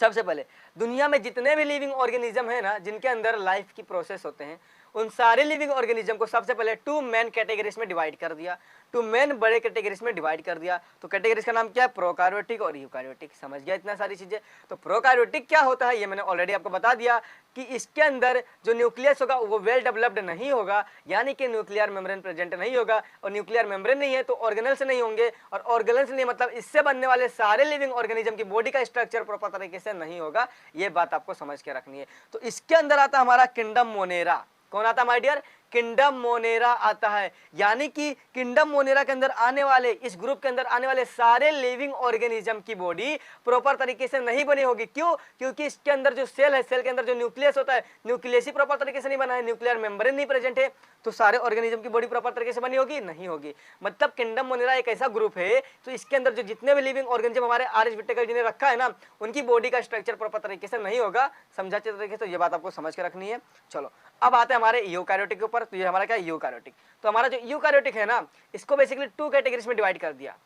सबसे पहले दुनिया में जितने भी लिविंग ऑर्गेनिज्म है ना, जिनके अंदर लाइफ की प्रोसेस होते हैं, उन सारे लिविंग ऑर्गेनिज्म को सबसे पहले 2 मेन कैटेगरीज में डिवाइड कर दिया, 2 मेन बड़े कैटेगरीज में डिवाइड कर दिया। तो कैटेगरीज का नाम क्या है, प्रोकार्योटिक और यूकार्योटिक। समझ गया इतना सारी चीजें। तो प्रोकार्योटिक क्या होता है ये मैंने ऑलरेडी आपको बता दिया कि इसके अंदर जो न्यूक्लियस होगा वो वेल डेवलप्ड नहीं होगा, यानी कि न्यूक्लियर मेम्ब्रेन प्रेजेंट नहीं होगा, और न्यूक्लियर मेम्ब्रेन नहीं है तो ऑर्गेनल्स नहीं होंगे, और ऑर्गेनल्स नहीं मतलब इससे बनने वाले सारे लिविंग ऑर्गेनिज्म की बॉडी का स्ट्रक्चर प्रॉपर तरीके से नहीं होगा। ये बात आपको समझ के रखनी है। तो इसके अंदर आता हमारा किंगडम मोनेरा। कौन आता है माय डियर, किंगडम मोनेरा आता है, यानी कि किंगडम मोनेरा के अंदर आने वाले, इस ग्रुप के अंदर आने वाले सारे लिविंग ऑर्गेनिज्म की बॉडी प्रॉपर तरीके से नहीं बनी होगी। क्यों, क्योंकि इसके अंदर जो सेल है, सेल के अंदर जो न्यूक्लियस होता है, न्यूक्लियस ही प्रॉपर तरीके से नहीं बना है, न्यूक्लियर मेम्ब्रेन नहीं प्रेजेंट है, तो सारे ऑर्गेनिज्म की बॉडी प्रॉपर तरीके से बनी होगी, नहीं होगी। मतलब किंगडम मोनेरा एक ऐसा ग्रुप है तो इसके अंदर जो जितने भी लिविंग ऑर्गेनिज्म हमारे आर.एच. व्हिटेकर जी ने रखा है ना, उनकी बॉडी का स्ट्रक्चर प्रॉपर तरीके से नहीं होगा। समझा अच्छे तरीके से, तो ये बात आपको समझ के रखनी है। चलो अब आते हैं हमारे यूकार्योटिक के ऊपर। तो ये हमारा क्या है, यूकार्योटिक। तो हमारा जो यूकार्योटिक है ना, इसको बेसिकली 2 कैटेगरीज में डिवाइड कर दिया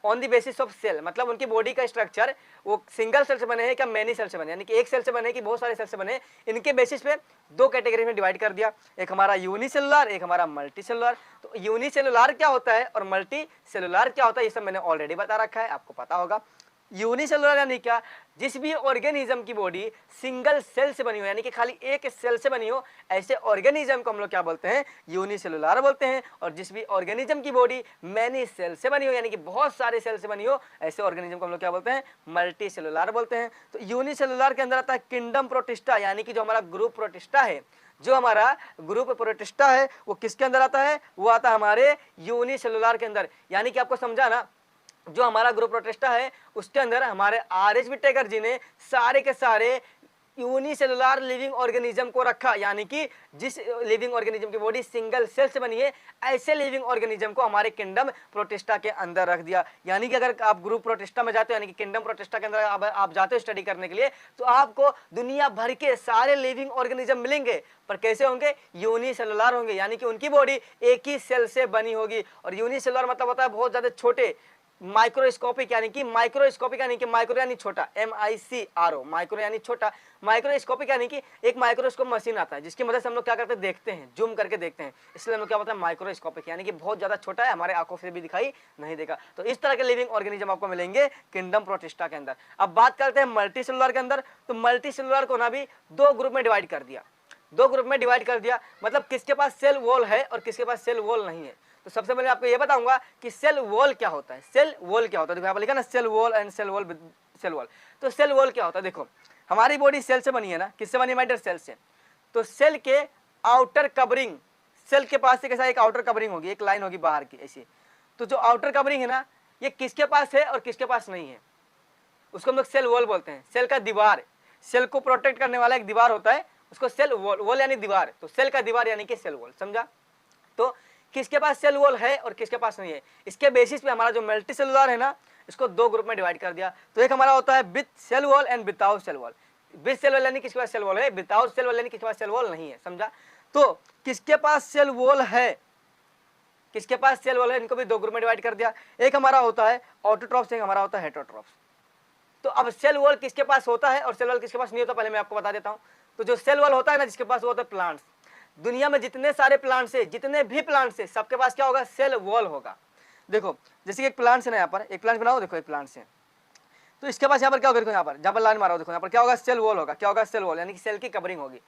on the basis of cell. मतलब उनकी बॉडी का स्ट्रक्चर वो सिंगल सेल से बने हैं क्या मेनी सेल से बने, यानी कि एक सेल से बने कि बहुत सारे सेल से बने, इनके बेसिस पे 2 कैटेगरी में डिवाइड कर दिया, एक हमारा यूनिसेलुलर, एक हमारा मल्टीसेलुलर। तो यूनिसेलुलर क्या होता है और मल्टी सेलुलर क्या होता है, ये सब मैंने ऑलरेडी बता रखा है, आपको पता होगा। यूनिसेलुलर यानी क्या, जिस भी ऑर्गेनिज्म की बॉडी सिंगल सेल से बनी हो, यानी कि खाली एक सेल से बनी हो, ऐसे ऑर्गेनिज्म को हम लोग क्या बोलते हैं, यूनिसेलुलर बोलते हैं। और जिस भी ऑर्गेनिज्म की बॉडी मैनी सेल से बनी हो, यानी कि बहुत सारे सेल से बनी हो, ऐसे ऑर्गेनिज्म को हम लोग क्या बोलते हैं, मल्टी सेलुलर बोलते हैं। तो यूनिसेलुलर के अंदर आता है किंगडम प्रोटिस्टा, यानी कि जो हमारा ग्रुप प्रोटिस्टा है, जो हमारा ग्रुप प्रोटिस्टा है वो किसके अंदर आता है, वो आता है हमारे यूनिसेलुलर के अंदर। यानी कि आपको समझा ना, जो हमारा ग्रुप प्रोटिस्टा है उसके अंदर हमारे आर.एच. व्हिटेकर जी ने सारे के सारे यूनिसेलुलर लिविंग ऑर्गेनिज्म को रखा, यानी कि जिस लिविंग ऑर्गेनिज्म की बॉडी सिंगल सेल से बनी है, ऐसे लिविंग ऑर्गेनिज्म को हमारे किंगडम प्रोटिस्टा के अंदर रख दिया। यानी कि अगर आप ग्रुप प्रोटिस्टा में जाते हो, यानी कि किंगडम प्रोटिस्टा के अंदर आप जाते हो स्टडी करने के लिए, तो आपको दुनिया भर के सारे लिविंग ऑर्गेनिज्म मिलेंगे, पर कैसे होंगे, यूनिसेलुलर होंगे, यानी कि उनकी बॉडी एक ही सेल से बनी होगी। और यूनिसेलुलर मतलब होता है बहुत ज्यादा छोटे, माइक्रोस्कोपिक यानी कि माइक्रोस्कोपिक यानी कि माइक्रो यानी छोटा, MICRO, माइक्रो यानी छोटा, माइक्रोस्कोपिक यानी कि एक माइक्रोस्कोप मशीन आता है जिसकी मदद से हम लोग क्या करते हैं, देखते हैं, जूम करके देखते हैं, इसलिए हम लोग क्या बोलते हैं, माइक्रोस्कोपिक, यानी कि बहुत ज्यादा छोटा है, हमारे आंखों से भी दिखाई नहीं देगा। तो इस तरह के लिविंग ऑर्गेनिज्म आपको मिलेंगे किंगडम प्रोटिस्टा के अंदर। अब बात करते हैं मल्टीसेलुलर के अंदर। तो मल्टीसेलुलर को ना भी 2 ग्रुप में डिवाइड कर दिया, 2 ग्रुप में डिवाइड कर दिया। मतलब किसके पास सेल वॉल है और किसके पास सेल वॉल नहीं है। तो सबसे पहले आपको ये बताऊंगा कि सेल वॉल क्या होता है, सेल वॉल क्या होता है। देखो यहाँ पर लिखा ना, cell wall and cell wall, cell wall. तो सेल वॉल क्या होता है, देखो हमारी बॉडी सेल से बनी है ना, किससे बनी है, सेल से। तो सेल के आउटर कवरिंग, सेल के पास से कैसा एक आउटर कवरिंग होगी, एक लाइन होगी बाहर की ऐसी। तो जो आउटर कवरिंग है ना, ये किसके पास है और किसके पास नहीं है, उसको हम लोग सेल वॉल बोलते हैं। सेल का दीवार, सेल को प्रोटेक्ट करने वाला एक दीवार होता है, उसको सेल वॉल, वॉल यानी दीवार, तो सेल का दीवार यानी कि सेल वॉल, समझा। तो किसके पास सेल वॉल है और किसके पास नहीं है, इसके बेसिस पे हमारा जो मल्टीसेलुलर है ना, इसको 2 ग्रुप में डिवाइड कर दिया। तो एक हमारा होता है with cell wall and without cell wall. With cell wall यानी किसके पास सेल वॉल है, विदाउट सेल वॉल यानी किसके पास सेल वॉल नहीं है, समझा। तो किसके पास सेल वॉल है, किसके पास सेल वॉल है, इनको भी दो ग्रुप में डिवाइड कर दिया। एक हमारा होता है ऑटोट्रॉफ्स, एक हमारा होता है हेटरोट्रॉफ्स। तो अब सेल वॉल किसके पास होता है और सेल वॉल किसके पास नहीं होता, पहले मैं आपको बता देता हूँ। तो जो सेल वॉल होता है ना जिसके पास, वो होता है प्लांट्स। दुनिया में जितने सारे प्लांट्स है, जितने भी प्लांट्स है, सबके पास क्या होगा, सेल वॉल होगा। देखो जैसे कि एक प्लांट्स है ना, यहाँ पर एक प्लांट बनाओ, देखो एक प्लांट्स है, तो इसके पास यहाँ पर क्या होगा, देखो यहाँ पर जहाँ पर लाइन मारा हो, देखो यहाँ पर क्या होगा, सेल वॉल होगा। क्या होगा, सेल वॉल, यानी कि सेल की कवरिंग होगी।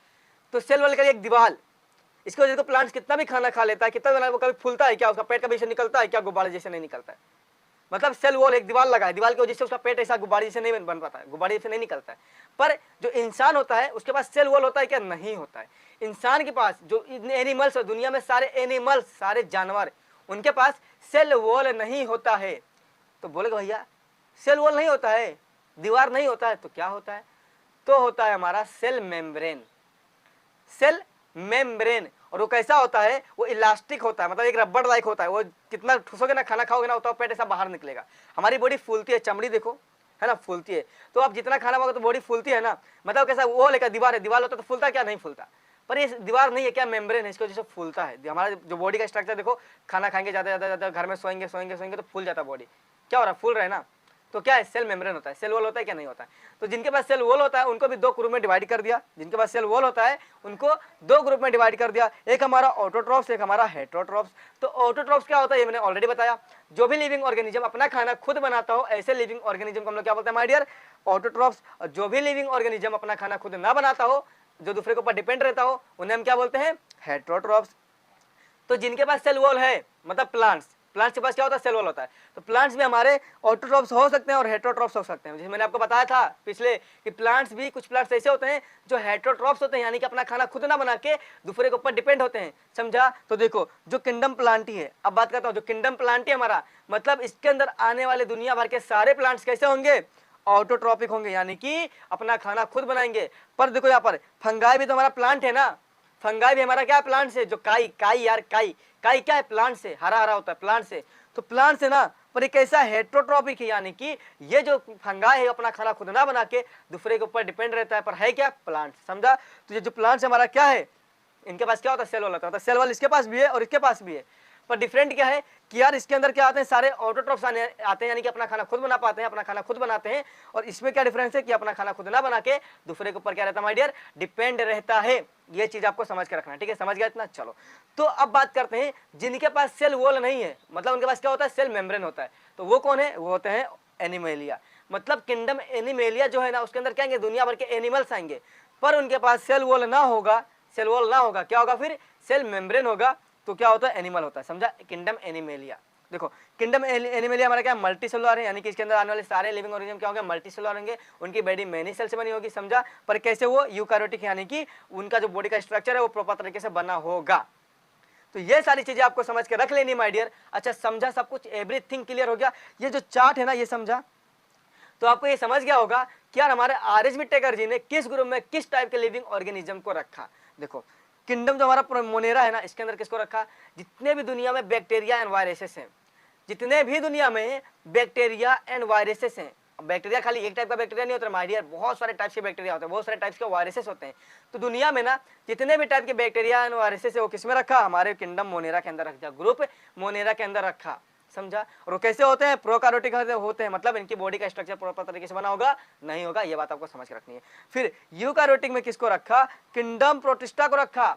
तो सेल वॉल का एक दीवार, इसकी वजह से प्लांट्स कितना भी खाना खा लेता है, कितना भी, वो कभी फूलता है क्या, उसका पेट कभी से निकलता है क्या, गुब्बारे जैसे नहीं निकलता है। मतलब सेल वॉल एक दीवार लगा है, दीवार की वजह से उसका पेट ऐसा गुब्बारे जैसे नहीं बन पाता है, गुब्बारे जैसे नहीं निकलता है। पर जो इंसान होता है उसके पास सेल वॉल होता है क्या, नहीं होता है। इंसान के पास जो एनिमल्स है, दुनिया में सारे एनिमल्स, सारे जानवर, उनके पास सेल वॉल नहीं होता है। तो बोलेगा भैया सेल वॉल नहीं होता है, दीवार नहीं होता है, तो क्या होता है, तो होता है हमारा सेल मेम्ब्रेन। सेल मेम्ब्रेन, और वो कैसा होता है, वो इलास्टिक होता है, मतलब एक रबड़ लाइक होता है। वो कितना ठूसोगे ना, खाना खाओगे ना, तो पेट ऐसा बाहर निकलेगा। हमारी बॉडी फूलती है, चमड़ी देखो है ना, फूलती है। तो आप जितना खाना खाओगे तो बॉडी फूलती है ना, मतलब कैसा, वो लेकर दीवार है, दीवार होता तो फूलता क्या, नहीं फूलता। पर ये दीवार नहीं है, क्या मेम्ब्रेन है, इसकी वजह से फूलता है। हमारा जो बॉडी का स्ट्रक्चर देखो, खाना खाएंगे ज्यादा ज्यादा ज्यादा, घर में सोएंगे सोएंगे सोएंगे तो फूल जाता है बॉडी, क्या हो रहा है, फूल रहा है ना। तो क्या है, सेल मेम्ब्रेन होता है। सेल वॉल होता है क्या, नहीं होता है। तो जिनके पास सेल वॉल होता है उनको भी दो ग्रुप में डिवाइड कर दिया, जिनके पास सेल वॉल होता है उनको दो ग्रुप में डिवाइड कर दिया, एक हमारा ऑटोट्रॉफ्स, एक हमारा हेटरोट्रॉफ्स। तो ऑटोट्रॉफ्स क्या होता है, ये मैंने ऑलरेडी बताया, जो भी लिविंग ऑर्गेनिज्म अपना खाना खुद बनाता हो, ऐसे लिविंग ऑर्गेनिज्म को हम लोग क्या बोलते हैं माय डियर, ऑटोट्रॉफ्स। और जो भी लिविंग ऑर्गेनिज्म अपना खाना खुद ना बनाता हो, जो दूसरे के ऊपर डिपेंड रहता हो, उन्हें हम क्या बोलते हैं, हेटरोट्रॉफ्स। तो जिनके पास सेल वॉल है, मतलब प्लांट्स, प्लांट्स के पास क्या होता है, सेल वॉल होता है। तो प्लांट्स में हमारे ऑटोट्रॉफ्स हो सकते हैं और हेटरोट्रॉफ्स हो सकते हैं। जैसे मैंने आपको बताया था पिछले कि प्लांट्स भी, कुछ प्लांट्स ऐसे होते हैं जो हेटरोट्रॉफ्स होते हैं, यानी कि अपना खाना खुद ना बना के दूसरे के ऊपर डिपेंड होते हैं, समझा। तो देखो जो किंगडम प्लांटी है, अब बात करता हूँ, जो किंगडम प्लांटी हमारा, मतलब इसके अंदर आने वाले दुनिया भर के सारे प्लांट्स कैसे होंगे, ऑटोट्रॉपिक होंगे, यानी कि अपना खाना खुद बनाएंगे। पर देखो यहाँ पर फंगाई भी तो हमारा प्लांट है ना, फंगाई भी हमारा क्या है, प्लांट से। जो काई, काई यार, काई, काई क्या है, प्लांट से, हरा हरा होता है, प्लांट से। तो प्लांट से ना, पर एक ऐसा हेटरोट्रॉपिक है, यानी कि ये जो फंगाई है अपना खाना खुद ना बना के दूसरे के ऊपर डिपेंड रहता है, पर है क्या, प्लांट, समझा। तो ये जो प्लांट्स हमारा क्या है, इनके पास क्या होता है, सेल वॉल होता है। सेल वॉल इसके पास भी है और इसके पास भी है, पर डिफरेंट क्या है कि यार इसके अंदर क्या आते हैं, सारे ऑटोट्रॉफ्स आते हैं, यानी कि अपना खाना खुद बना पाते हैं, अपना खाना खुद बनाते हैं। और इसमें क्या डिफरेंस है कि अपना खाना खुद ना बना के दूसरे के ऊपर क्या रहता है माय डियर, डिपेंड रहता है। ये चीज आपको समझ के रखना है, ठीक है, समझ गया इतना, चलो। तो अब बात करते हैं जिनके पास सेल वॉल नहीं है, मतलब उनके पास क्या होता है, सेल मेम्ब्रेन होता है। तो वो कौन है, वो होते हैं एनिमेलिया। मतलब किंगडम एनिमेलिया जो है ना, उसके अंदर क्या आएंगे, दुनिया भर के एनिमल्स आएंगे, पर उनके पास सेल वॉल ना होगा। सेल वॉल ना होगा, क्या होगा फिर, सेल मेम्ब्रेन होगा। तो क्या होता है, एनिमल होता है, समझा, किंगडम एनिमेलिया। देखो किंगडम एनिमेलिया हमारा क्या, मल्टी सेलुलर है, यानी कि इसके अंदर आने वाले सारे लिविंग ऑर्गेनिज्म क्या होंगे, मल्टी सेलुलर होंगे। उनकी बॉडी मेनी सेल से बनी होगी, समझा। पर कैसे, वो यूकैरियोटिक, यानी कि उनका जो बॉडी का स्ट्रक्चर है वो प्रॉपर तरीके से बना होगा। तो ये सारी चीजें आपको समझ के रख लेनी माय डियर। अच्छा समझा सब कुछ, एवरीथिंग क्लियर हो गया। ये जो चार्ट है ना, ये समझा, तो आपको ये समझ गया होगा कि यार हमारे आर.एच. विटेकर जी ने किस ग्रुप में किस टाइप के लिविंग ऑर्गेनिज्म को रखा। देखो किंगडम जो हमारा मोनेरा है ना, इसके अंदर किसको रखा, जितने भी दुनिया में बैक्टीरिया एंड वायरसेस हैं, जितने भी दुनिया में बैक्टीरिया एंड वायरसेस हैं। बैक्टीरिया खाली एक टाइप का बैक्टीरिया नहीं होता माय डियर, बहुत सारे टाइप्स के बैक्टीरिया होते हैं, बहुत सारे टाइप्स के वायरसेस होते हैं। तो दुनिया में ना जितने भी टाइप के बैक्टीरिया एंड वायरसेस है वो किसमें रखा, हमारे किंगडम मोनेरा के अंदर रखा, ग्रुप मोनेरा के अंदर रखा, समझा। और वो कैसे होते हैं, प्रोकैरियोटिक होते हैं, मतलब इनकी बॉडी का स्ट्रक्चर प्रॉपर तरीके से बना होगा, नहीं होगा, ये बात आपको समझ के रखनी है। फिर यूकैरियोटिक में किसको रखा, किंगडम प्रोटिस्टा को रखा,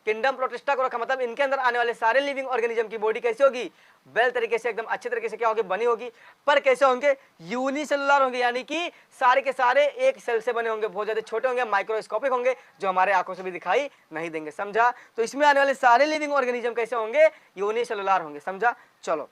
किंगडम प्रोटिस्टा को रखा। मतलब इनके अंदर आने वाले सारे लिविंग ऑर्गेनिज्म की बॉडी कैसी होगी, वेल तरीके से, एकदम अच्छे तरीके से क्या होगी, बनी होगी। पर कैसे होंगे, यूनिसेलुलर होंगे, यानी कि सारे के सारे एक सेल से बने होंगे, बहुत ज्यादा छोटे होंगे, माइक्रोस्कोपिक होंगे, जो हमारे आंखों से भी दिखाई नहीं देंगे, समझा। तो इसमें आने वाले सारे लिविंग ऑर्गेनिज्म कैसे होंगे, यूनिसेलुलर होंगे, समझा। चलो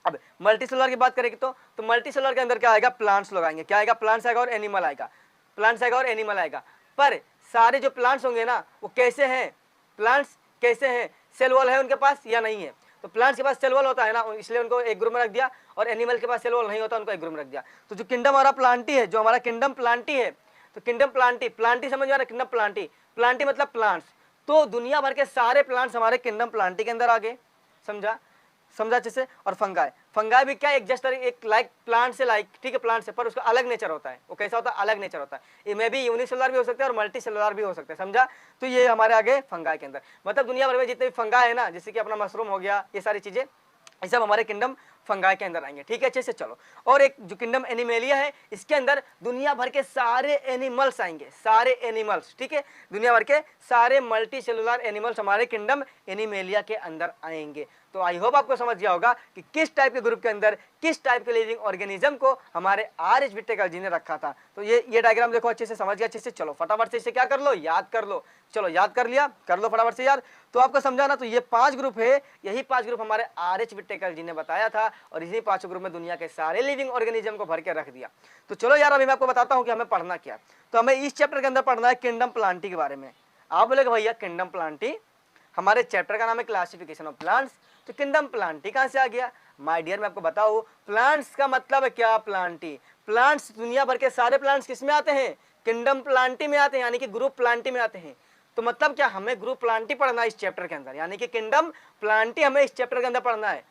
अब मल्टी सेलुलर की बात करेंगे तो मल्टी सेलुलर के अंदर क्या आएगा, प्लांट्स लोग आएंगे, क्या आएगा, प्लांट्स आएगा और एनिमल आएगा, प्लांट्स आएगा और एनिमल आएगा। पर सारे जो प्लांट्स होंगे ना वो कैसे हैं, प्लांट्स कैसे हैं, सेल वॉल है उनके पास या नहीं है। तो प्लांट्स के पास सेल वॉल होता है ना, इसलिए उनको एक ग्रुप में रख दिया, और एनिमल के पास सेल वॉल नहीं होता, उनको एक ग्रुप में रख दिया। तो जो किंगडम हमारा प्लांटी है, जो हमारा किंगडम प्लांटी है, तो किंगडम प्लांटी, प्लांटी समझ में आ रहा है, किंगडम प्लांटी, प्लांटी मतलब प्लांट्स। तो दुनिया भर के सारे प्लांट्स हमारे किंगडम प्लांटी के अंदर आ गए, समझा, समझा अच्छे से। और फंगाई, फंगाई भी क्या एक जस्ट एक लाइक प्लांट से लाइक, ठीक है, प्लांट से, पर उसका अलग नेचर होता है। वो कैसा होता है? अलग नेचर होता है। ये में भी यूनिसेलुलर भी हो सकता है और मल्टी सेलुलर भी हो सकता है, समझा? तो ये हमारे आगे फंगाई के अंदर, मतलब दुनिया भर में जितने भी फंगाई है ना, जैसे कि अपना मशरूम हो गया, ये सारी चीजें, ये सब हमारे किंगडम फंगाई के अंदर आएंगे, ठीक है, अच्छे से चलो। और एक जो किंगडम एनिमेलिया है, इसके अंदर दुनिया भर के सारे एनिमल्स आएंगे, सारे एनिमल्स, ठीक है, दुनिया भर के सारे मल्टी सेलुलर एनिमल्स हमारे किंगडम एनिमेलिया के अंदर आएंगे। तो आई होप आपको समझ गया होगा कि किस टाइप के ग्रुप के अंदर किस टाइप के लिविंग ऑर्गेनिज्म को हमारे आर.एच. व्हिटेकर जी ने रखा था। तो ये डायग्राम देखो, अच्छे से समझ गया, अच्छे से चलो फटाफट से इसे क्या कर लो, याद कर लो। चलो याद कर लिया, कर लो फटाफट से याद। तो आपको समझाना, तो ये 5 ग्रुप है, यही 5 ग्रुप हमारे आर.एच. व्हिटेकर जी ने बताया था और इन्हीं 5 ग्रुप में दुनिया के सारे लिविंग ऑर्गेनिज्म को भर के रख दिया। तो चलो यार, अभी मैं आपको बताता हूँ कि हमें पढ़ना क्या। तो हमें इस चैप्टर के अंदर पढ़ना है किंगडम प्लांटी के बारे में। आप बोलेगे भैया किंगडम प्लांटी, हमारे चैप्टर का नाम है क्लासिफिकेशन ऑफ प्लांट्स, तो किंगडम प्लांटी कहां से आ गया? माय डियर, मैं आपको बताऊं, प्लांट्स का मतलब है क्या? प्लांटी, प्लांट्स दुनिया भर के सारे प्लांट्स किस में आते हैं? किंगडम प्लांटी में आते हैं, यानी कि ग्रुप प्लांटी में आते हैं। तो मतलब क्या, हमें ग्रुप प्लांटी पढ़ना है इस चैप्टर के अंदर, यानी कि किंगडम प्लांटी हमें इस चैप्टर के अंदर पढ़ना है।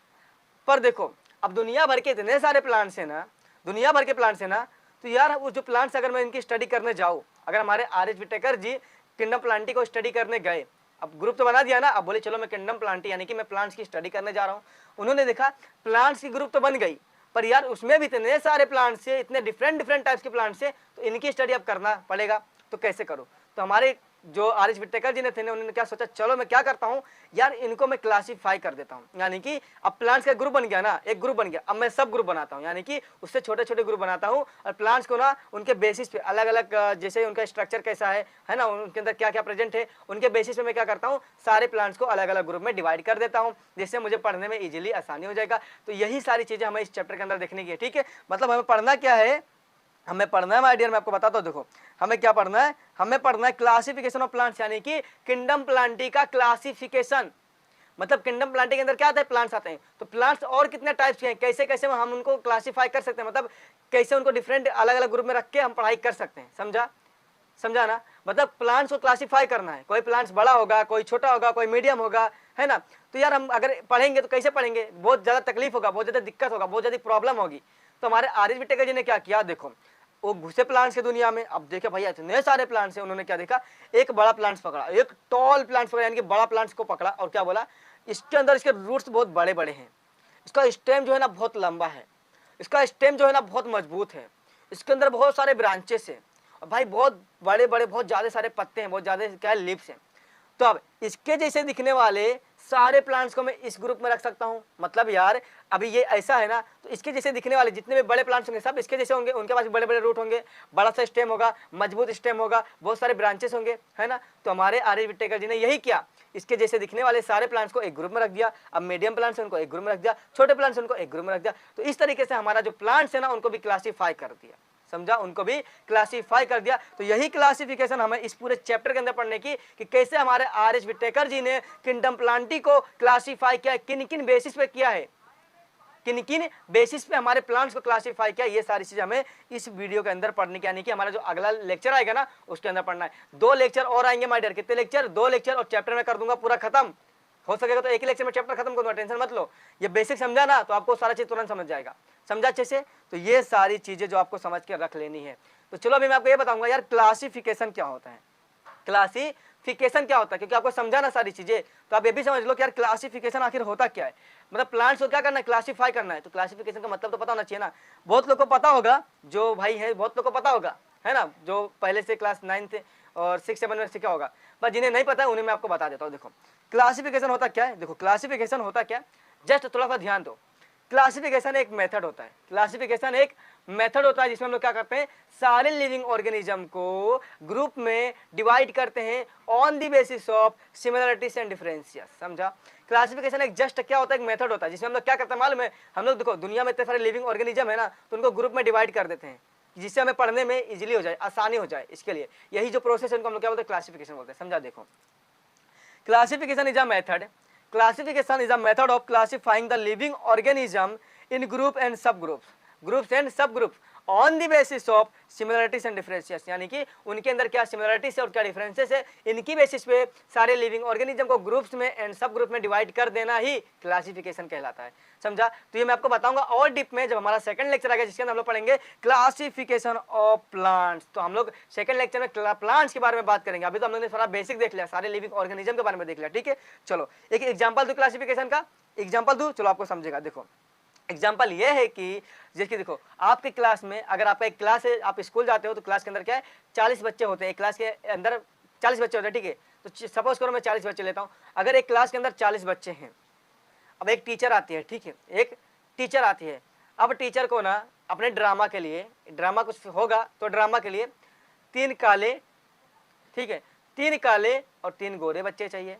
पर देखो, अब दुनिया भर के इतने सारे प्लांट्स है ना, दुनिया भर के प्लांट्स है ना, तो यार वो जो प्लांट्स अगर मैं इनकी स्टडी करने जाऊं, अगर हमारे आर.एच. व्हिटेकर जी किंगडम प्लांटी को स्टडी करने गए, अब ग्रुप तो बना दिया ना, अब बोले चलो मैं किंगडम प्लांटी यानी कि मैं प्लांट्स की स्टडी करने जा रहा हूँ। उन्होंने देखा प्लांट्स की ग्रुप तो बन गई, पर यार उसमें भी इतने सारे प्लांट्स है, इतने डिफरेंट टाइप्स के प्लांट्स है, तो इनकी स्टडी अब करना पड़ेगा। तो कैसे करूँ? तो हमारे जो आर.एच. व्हिटेकर जी ने थे, उन्होंने क्या सोचा, चलो मैं क्या करता हूँ यार, इनको मैं क्लासीफाई कर देता हूँ। यानी कि अब प्लांट्स का ग्रुप बन गया ना, एक ग्रुप बन गया, अब मैं सब ग्रुप बनाता हूँ, यानी कि उससे छोटे छोटे ग्रुप बनाता हूँ और प्लांट्स को ना उनके बेसिस पे अलग अलग, जैसे उनका स्ट्रक्चर कैसा है ना, उनके अंदर क्या क्या प्रेजेंट है, उनके बेसिस पे मैं क्या करता हूँ, सारे प्लांट्स को अलग अलग ग्रुप में डिवाइड कर देता हूँ, जिससे मुझे पढ़ने में इजीली आसानी हो जाएगा। तो यही सारी चीजें हमें इस चैप्टर के अंदर देखने की है, ठीक है। मतलब हमें पढ़ना क्या है, हमें पढ़ना है माय डियर, मैं आपको बताता हूँ, देखो हमें क्या पढ़ना है, हमें पढ़ना है क्लासिफिकेशन ऑफ प्लांट्स, यानी कि किंगडम प्लांटी का क्लासिफिकेशन। मतलब किंगडम प्लांटी के अंदर क्या आता है? प्लांट्स आते हैं। तो प्लांट्स और कितने टाइप्स के हैं, कैसे कैसे हम उनको क्लासिफाई कर सकते हैं, मतलब कैसे उनको डिफरेंट अलग अलग ग्रुप में रख के हम पढ़ाई कर सकते हैं, समझा ना? मतलब प्लांट्स को क्लासिफाई करना है, कोई प्लांट्स बड़ा होगा, कोई छोटा होगा, कोई मीडियम होगा, है ना। तो यार हम अगर पढ़ेंगे तो कैसे पढ़ेंगे, बहुत ज्यादा तकलीफ होगा, बहुत ज्यादा दिक्कत होगा, बहुत ज्यादा प्रॉब्लम होगी। तो हमारे आर.एच. व्हिटेकर जी ने क्या किया, देखो वो घुसे प्लांट्स की दुनिया में, अब देखे भैया इतने सारे प्लांट्स हैं, उन्होंने क्या देखा, एक बड़ा प्लांट्स पकड़ा, एक टॉल प्लांट्स पकड़ा, यानी कि बड़ा प्लांट्स को पकड़ा और क्या बोला, इसके अंदर इसके रूट्स बहुत बड़े बड़े हैं, इसका स्टेम जो है ना बहुत लंबा है, इसका स्टेम जो है ना बहुत मजबूत है, इसके अंदर बहुत सारे ब्रांचेस हैं और भाई बहुत बड़े बड़े बहुत ज़्यादा सारे पत्ते हैं, बहुत ज़्यादा क्या लीव्स हैं। तो अब इसके जैसे दिखने वाले सारे प्लांट्स को मैं इस ग्रुप में रख सकता हूं। मतलब यार अभी ये ऐसा है ना, तो इसके जैसे दिखने वाले जितने भी बड़े प्लांट्स होंगे सब इसके जैसे होंगे, उनके पास बड़े बड़े रूट होंगे, बड़ा सा स्टेम होगा, मजबूत स्टेम होगा, बहुत सारे ब्रांचेस होंगे, है ना। तो हमारे आर.एच. व्हिटेकर जी ने यही किया, इसके जैसे दिखने वाले सारे प्लांट्स को एक ग्रुप में रख दिया। अब मीडियम प्लांट्स उनको एक ग्रुप में रख दिया, छोटे प्लांट्स उनको एक ग्रुप में रख दिया। तो इस तरीके से हमारा जो प्लांट्स है ना उनको भी क्लासीफाई कर दिया, समझा, उनको भी क्लासीफाई कर दिया। तो यही क्लासिफिकेशन हमें इस पूरे चैप्टर के अंदर पढ़ने की, कि कैसे हमारे आर.एच. व्हिटेकर जी ने किंगडम प्लांटी को क्लासीफाई किया, किन किन बेसिस पे किया है, किन किन बेसिस पे हमारे प्लांट्स को क्लासीफाई किया, ये सारी चीजें हमें इस वीडियो के अंदर पढ़ने की, यानी कि हमारा जो अगला लेक्चर आएगा ना उसके अंदर पढ़ना है। 2 लेक्चर और आएंगे माय डियर, कितने लेक्चर? 2 लेक्चर, और चैप्टर में कर दूंगा पूरा खत्म। हो सकेगा तो एक ही लेक्चर में चैप्टर खत्म करूंगा, टेंशन मत लो। ये बेसिक समझा ना तो आपको सारा चीज तुरंत समझ जाएगा, समझा अच्छे से। तो ये सारी चीजें जो आपको समझ के रख लेनी है। तो चलो अभी मैं आपको ये बताऊंगा यार क्लासिफिकेशन क्या होता है, क्लासिफिकेशन क्या होता है, क्योंकि आपको समझा ना सारी चीजें, तो आप ये भी समझ लो कि यार क्लासिफिकेशन आखिर होता क्या है। मतलब प्लांट्स को क्या करना है, क्लासिफाई करना है। तो क्लासिफिकेशन का मतलब तो पता होना चाहिए ना। बहुत लोग को पता होगा, जो भाई है बहुत लोग को पता होगा, है ना, जो पहले से क्लास 9 और 6, 7 में सीखा होगा। पर जिन्हें नहीं पता है उन्हें मैं आपको बता देता हूँ। देखो क्लासिफिकेशन होता क्या है, देखो क्लासिफिकेशन होता क्या, जस्ट थोड़ा सा ध्यान दो। क्लासिफिकेशन एक मेथड होता है, क्लासिफिकेशन एक मेथड होता है जिसमें हम लोग क्या करते हैं, सारे लिविंग ऑर्गेनिज्म को ग्रुप में डिवाइड करते हैं on the basis of similarities and differences, समझा। क्लासिफिकेशन एक जस्ट क्या होता है, एक मेथड होता है जिसमें हम लोग क्या करते हैं मालूम है, हम लोग देखो दुनिया में इतने सारे लिविंग ऑर्गेनिज्म है ना, तो उनको ग्रुप में डिवाइड कर देते हैं जिससे हमें पढ़ने में इजीली हो जाए, आसानी हो जाए। इसके लिए यही जो प्रोसेस है उनको हम लोग क्या बोलते हैं, क्लासिफिकेशन बोलते हैं, समझा। देखो classification is a method, classification is a method of classifying the living organism in group and subgroups, groups and subgroups on the basis of similarities and differences, यानी कि उनके अंदर क्या सिमिलरिटीज है और क्या डिफरेंसेस है, इनकी बेसिस पे सारे लिविंग ऑर्गेनिज्म को ग्रुप्स में एंड सब ग्रुप में डिवाइड कर देना ही क्लासिफिकेशन कहलाता है। समझा? तो ये मैं आपको बताऊंगा और डीप में जब हमारा सेकंड लेक्चर आएगा, जिसके अंदर हम लोग पढ़ेंगे क्लासिफिकेशन ऑफ प्लांट्स। तो हम लोग सेकंड लेक्चर में प्लांट्स के बारे में बात करेंगे। अभी तो हम लोग ने थोड़ा बेसिक देख लिया, सारे लिविंग ऑर्गेनिज्म के बारे में देख लिया। ठीक है, चलो एक एग्जाम्पल दो क्लासिफिकेशन का, एग्जाम्पल दू, चलो आपको समझेगा। देखो एग्जाम्पल ये है कि जैसे देखो आपके क्लास में, अगर आपका एक क्लास है, आप स्कूल जाते हो तो क्लास के अंदर क्या है 40 बच्चे होते हैं, एक क्लास के अंदर 40 बच्चे होते हैं। ठीक है, तो सपोज करो मैं 40 बच्चे लेता हूँ। अगर एक क्लास के अंदर 40 बच्चे हैं, अब एक टीचर आती है, ठीक है, एक टीचर आती है। अब टीचर को ना अपने ड्रामा के लिए, ड्रामा कुछ होगा तो ड्रामा के लिए 3 काले, ठीक है, 3 काले और 3 गोरे बच्चे चाहिए।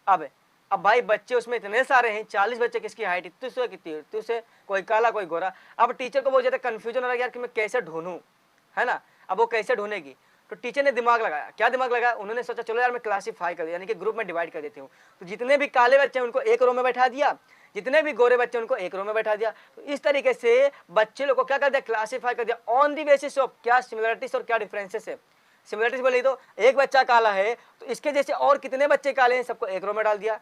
अब भाई बच्चे उसमें इतने सारे हैं, 40 बच्चे, किसकी हाइट इतनी से कितनी, इतनी से, कोई काला कोई गोरा। अब टीचर को बहुत ज्यादा कंफ्यूजन हो रहा है यार कि मैं कैसे ढूंढूं, है ना। अब वो कैसे ढूंढेगी, तो टीचर ने दिमाग लगाया। क्या दिमाग लगाया, उन्होंने सोचा चलो यार मैं क्लासीफाई कर, यानी कि ग्रुप में डिवाइड कर देती हूँ। तो जितने भी काले बच्चे हैं उनको एक रो में बैठा दिया, जितने भी गोरे बच्चे उनको एक रो में बैठा दिया। तो इस तरीके से बच्चे लोग को क्या कर दिया, क्लासीफाई कर दिया ऑन दी बेसिस ऑफ क्या सिमिलरिटीज और क्या डिफरेंसेस है। सिमिलरिटीज बोली तो एक बच्चा काला है तो इसके जैसे और कितने बच्चे काले हैं सबको एक रो में डाल दिया।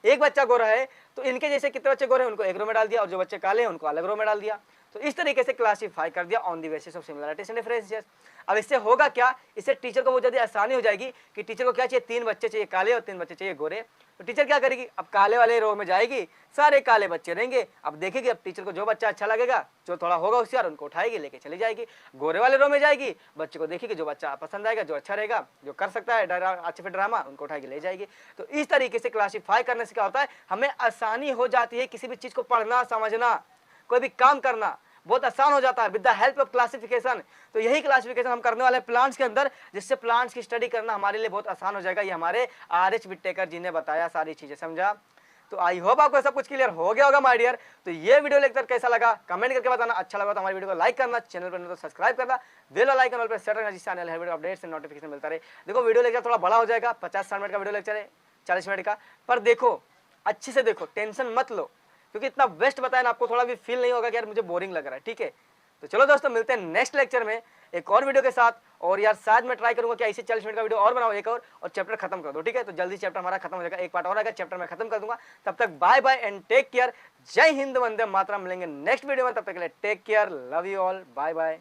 एक बच्चा गोरा है तो इनके जैसे कितने बच्चे गोरे हैं उनको एक रो में डाल दिया, और जो बच्चे काले हैं उनको अलग रो में डाल दिया। तो इस तरीके से क्लासीफाई कर दिया on the basis of similarities and differences. अब इससे होगा क्या, इससे टीचर को बहुत ज्यादा आसानी हो जाएगी कि टीचर को क्या चाहिए, 3 बच्चे चाहिए काले और 3 बच्चे चाहिए गोरे। तो टीचर क्या करेगी, अब काले वाले रो में जाएगी, सारे काले बच्चे रहेंगे। अब देखेगी, अब टीचर को जो बच्चा अच्छा लगेगा, जो थोड़ा होगा होशियार, उनको उठाएगी लेके चली जाएगी। गोरे वाले रो में जाएगी, बच्चे को देखेगी जो बच्चा पसंद आएगा, जो अच्छा रहेगा, जो कर सकता है अच्छे से ड्रामा, उनको उठाएगी ले जाएगी। तो इस तरीके से क्लासीफाई करने से क्या होता है, हमें आसानी हो जाती है किसी भी चीज को पढ़ना, समझना, कोई भी काम करना बहुत आसान हो जाता है with the help of classification. तो यही क्लासिफिकेशन हम करने वाले प्लांट्स के अंदर, जिससे प्लांट्स की स्टडी करना हमारे लिए बहुत आसान हो जाएगा। ये हमारे आर.एच. विटेकर जी ने बताया सारी चीजें, समझा। तो आई होप आपको सब कुछ क्लियर हो गया होगा माय डियर। तो ये वीडियो लेक्चर कैसा लगा कमेंट करके बताना, अच्छा लगा तो हमारी वीडियो को लाइक करना, चैनल पर तो सब्सक्राइब करना, बेल वाला आइकन ऑल पे सेट रखना, जिससे आने वाले वीडियो अपडेट्स एंड नोटिफिकेशन मिलता रहे। देखो वीडियो लेक्चर थोड़ा बड़ा हो जाएगा, 50-60 मिनट का वीडियो लेक्चर है, 40 मिनट का, पर देखो अच्छे से देखो, टेंशन मत लो, क्योंकि इतना बेस्ट बताया ना, आपको थोड़ा भी फील नहीं होगा कि यार मुझे बोरिंग लग रहा है। ठीक है, तो चलो दोस्तों मिलते हैं नेक्स्ट लेक्चर में एक और वीडियो के साथ। और यार शायद मैं ट्राई करूंगा कि ऐसे 40 मिनट का वीडियो और बनाओ एक और चैप्टर खत्म कर दो। ठीक है, तो जल्दी चैप्टर हमारा खत्म हो जाएगा, एक पार्ट और आएगा, चैप्टर मैं खत्म कर दूंगा। तब तक bye bye and take care. जय हिंद, वंदे मातरम। मिलेंगे नेक्स्ट वीडियो में, तब तक के लिए take care, love you all, bye bye.